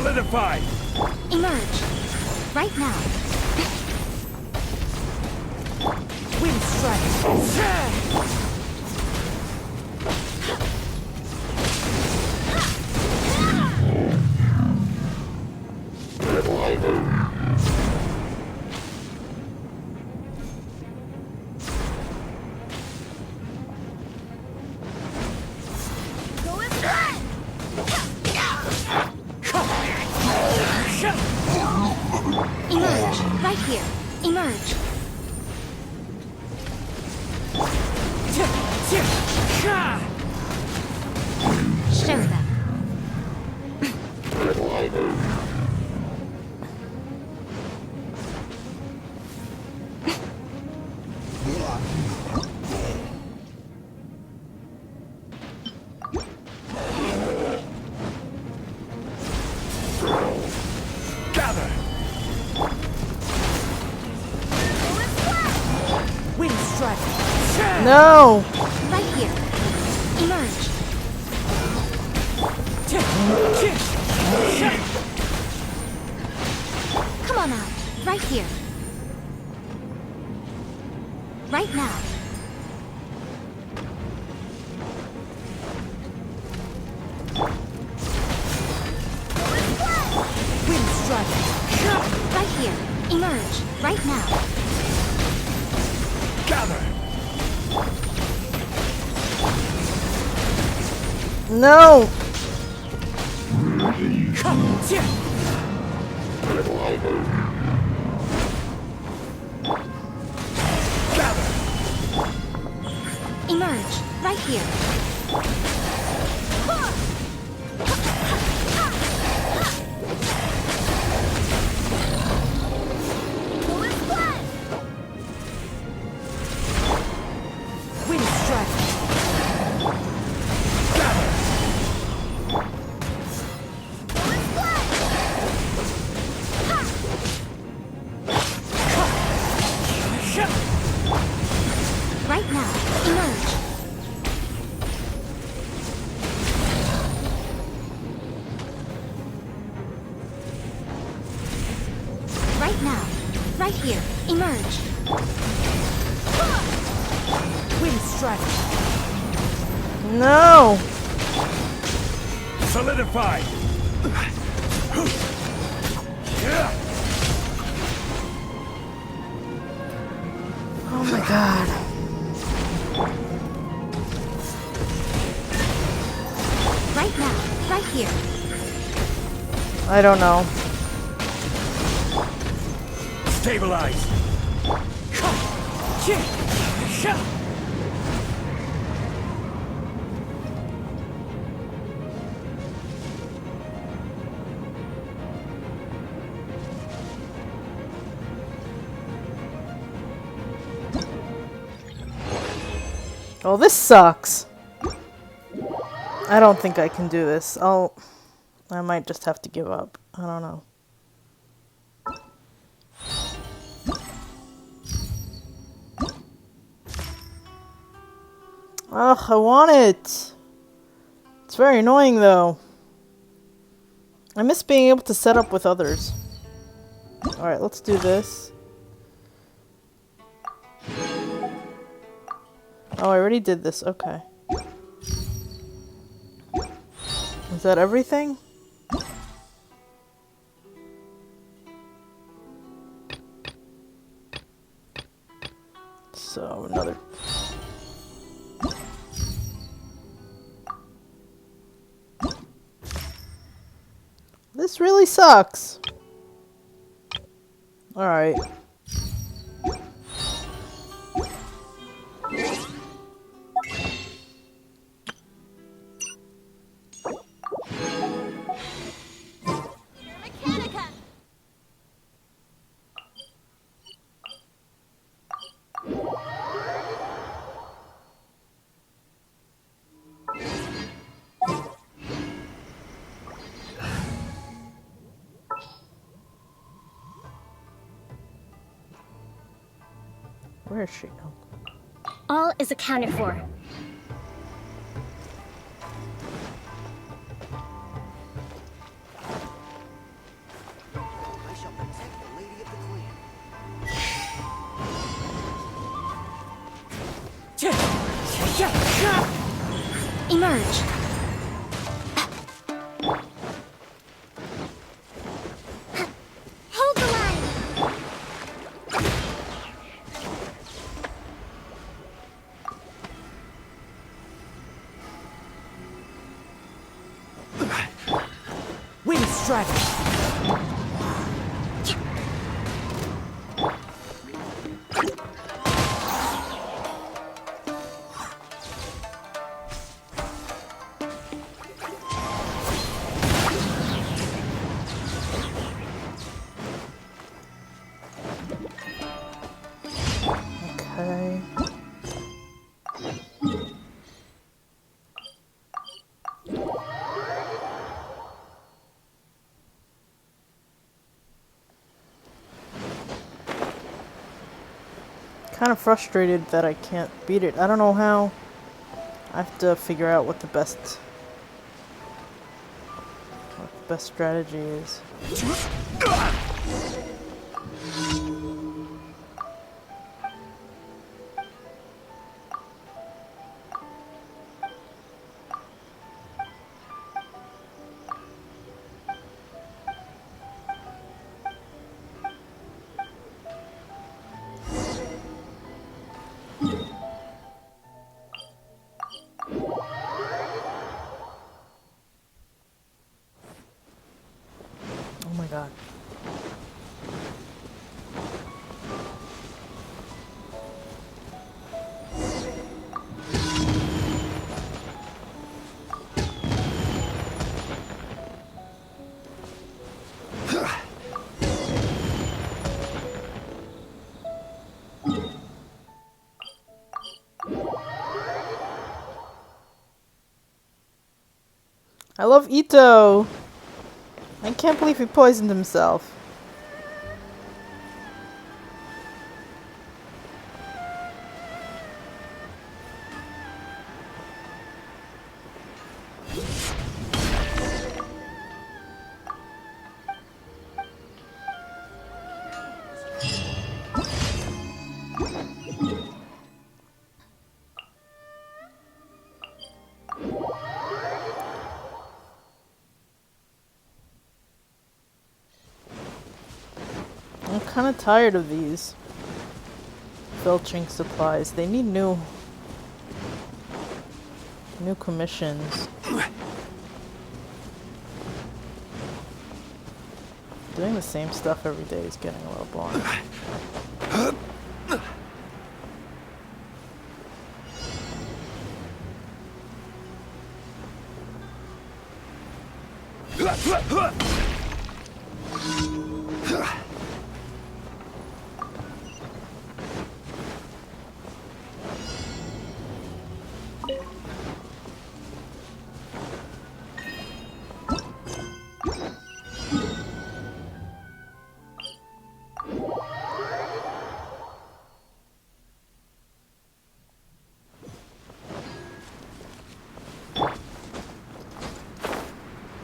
[SPEAKER 9] Solidify!
[SPEAKER 2] Emerge. Right now.
[SPEAKER 18] Wind strike!
[SPEAKER 2] Emerge. Right here. Emerge. Show them.
[SPEAKER 9] Gather!
[SPEAKER 18] Wind strike!
[SPEAKER 1] No!
[SPEAKER 2] Right here. Emerge. Come on out. Right here. Right now.
[SPEAKER 18] Wind strike!
[SPEAKER 2] Right here. Emerge. Right now.
[SPEAKER 9] Gather!
[SPEAKER 1] No!
[SPEAKER 2] Emerge. Right here.
[SPEAKER 18] Wind strike!
[SPEAKER 2] Right now. Emerge. Right now. Right here. Emerge.
[SPEAKER 18] Wind strike!
[SPEAKER 1] No!
[SPEAKER 9] Solidify!
[SPEAKER 1] Oh my god.
[SPEAKER 2] Right now. Right here.
[SPEAKER 1] I don't know.
[SPEAKER 9] Stabilize!
[SPEAKER 1] Oh, this sucks. I don't think I can do this. I might just have to give up. I don't know. Ugh, I want it. It's very annoying though. I miss being able to set up with others. Alright, let's do this. Oh, I already did this. Okay. Is that everything? So, another... This really sucks. Alright. Where is she now?
[SPEAKER 10] All is accounted for.
[SPEAKER 21] strategy.
[SPEAKER 1] Okay. Kind of frustrated that I can't beat it. I don't know how. I have to figure out what the best strategy is. Oh my god. I love Ito! I can't believe he poisoned himself. I'm kind of tired of these filtering supplies. They need new commissions. Doing the same stuff every day is getting a little boring.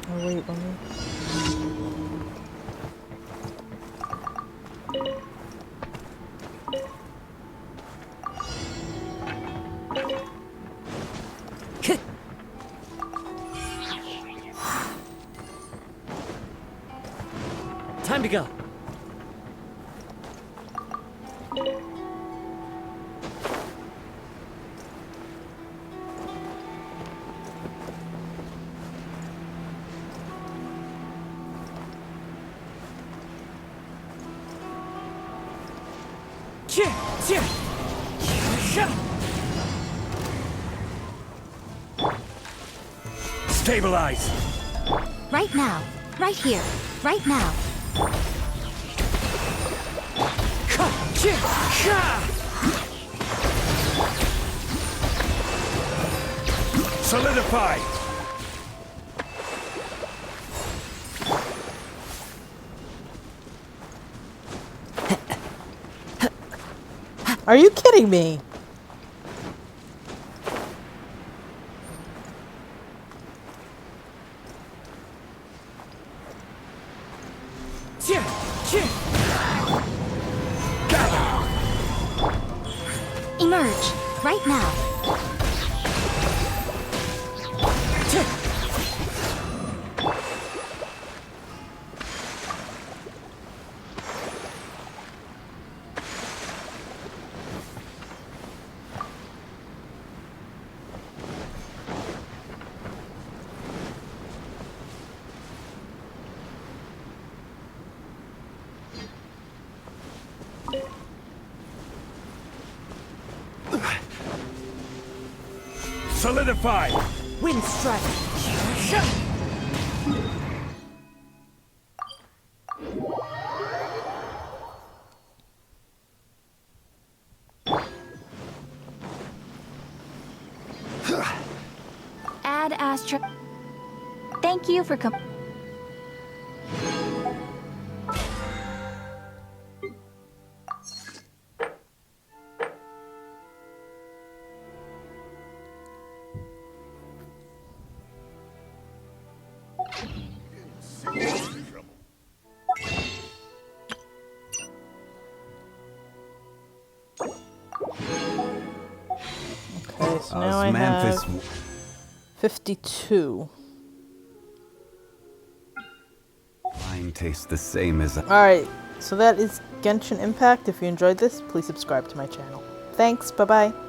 [SPEAKER 1] Oh wait, let me...
[SPEAKER 21] Time to go.
[SPEAKER 9] Stabilize!
[SPEAKER 11] Right now. Right here. Right now.
[SPEAKER 9] Solidify!
[SPEAKER 1] Are you kidding me?
[SPEAKER 11] Emerge. Right now.
[SPEAKER 9] Solidify!
[SPEAKER 21] Wind strike!
[SPEAKER 2] Ad Astra. Thank you for coming.
[SPEAKER 1] Okay, so now I have 52.
[SPEAKER 17] Mine tastes the same as.
[SPEAKER 1] Alright, so that is Genshin Impact. If you enjoyed this, please subscribe to my channel. Thanks, bye bye.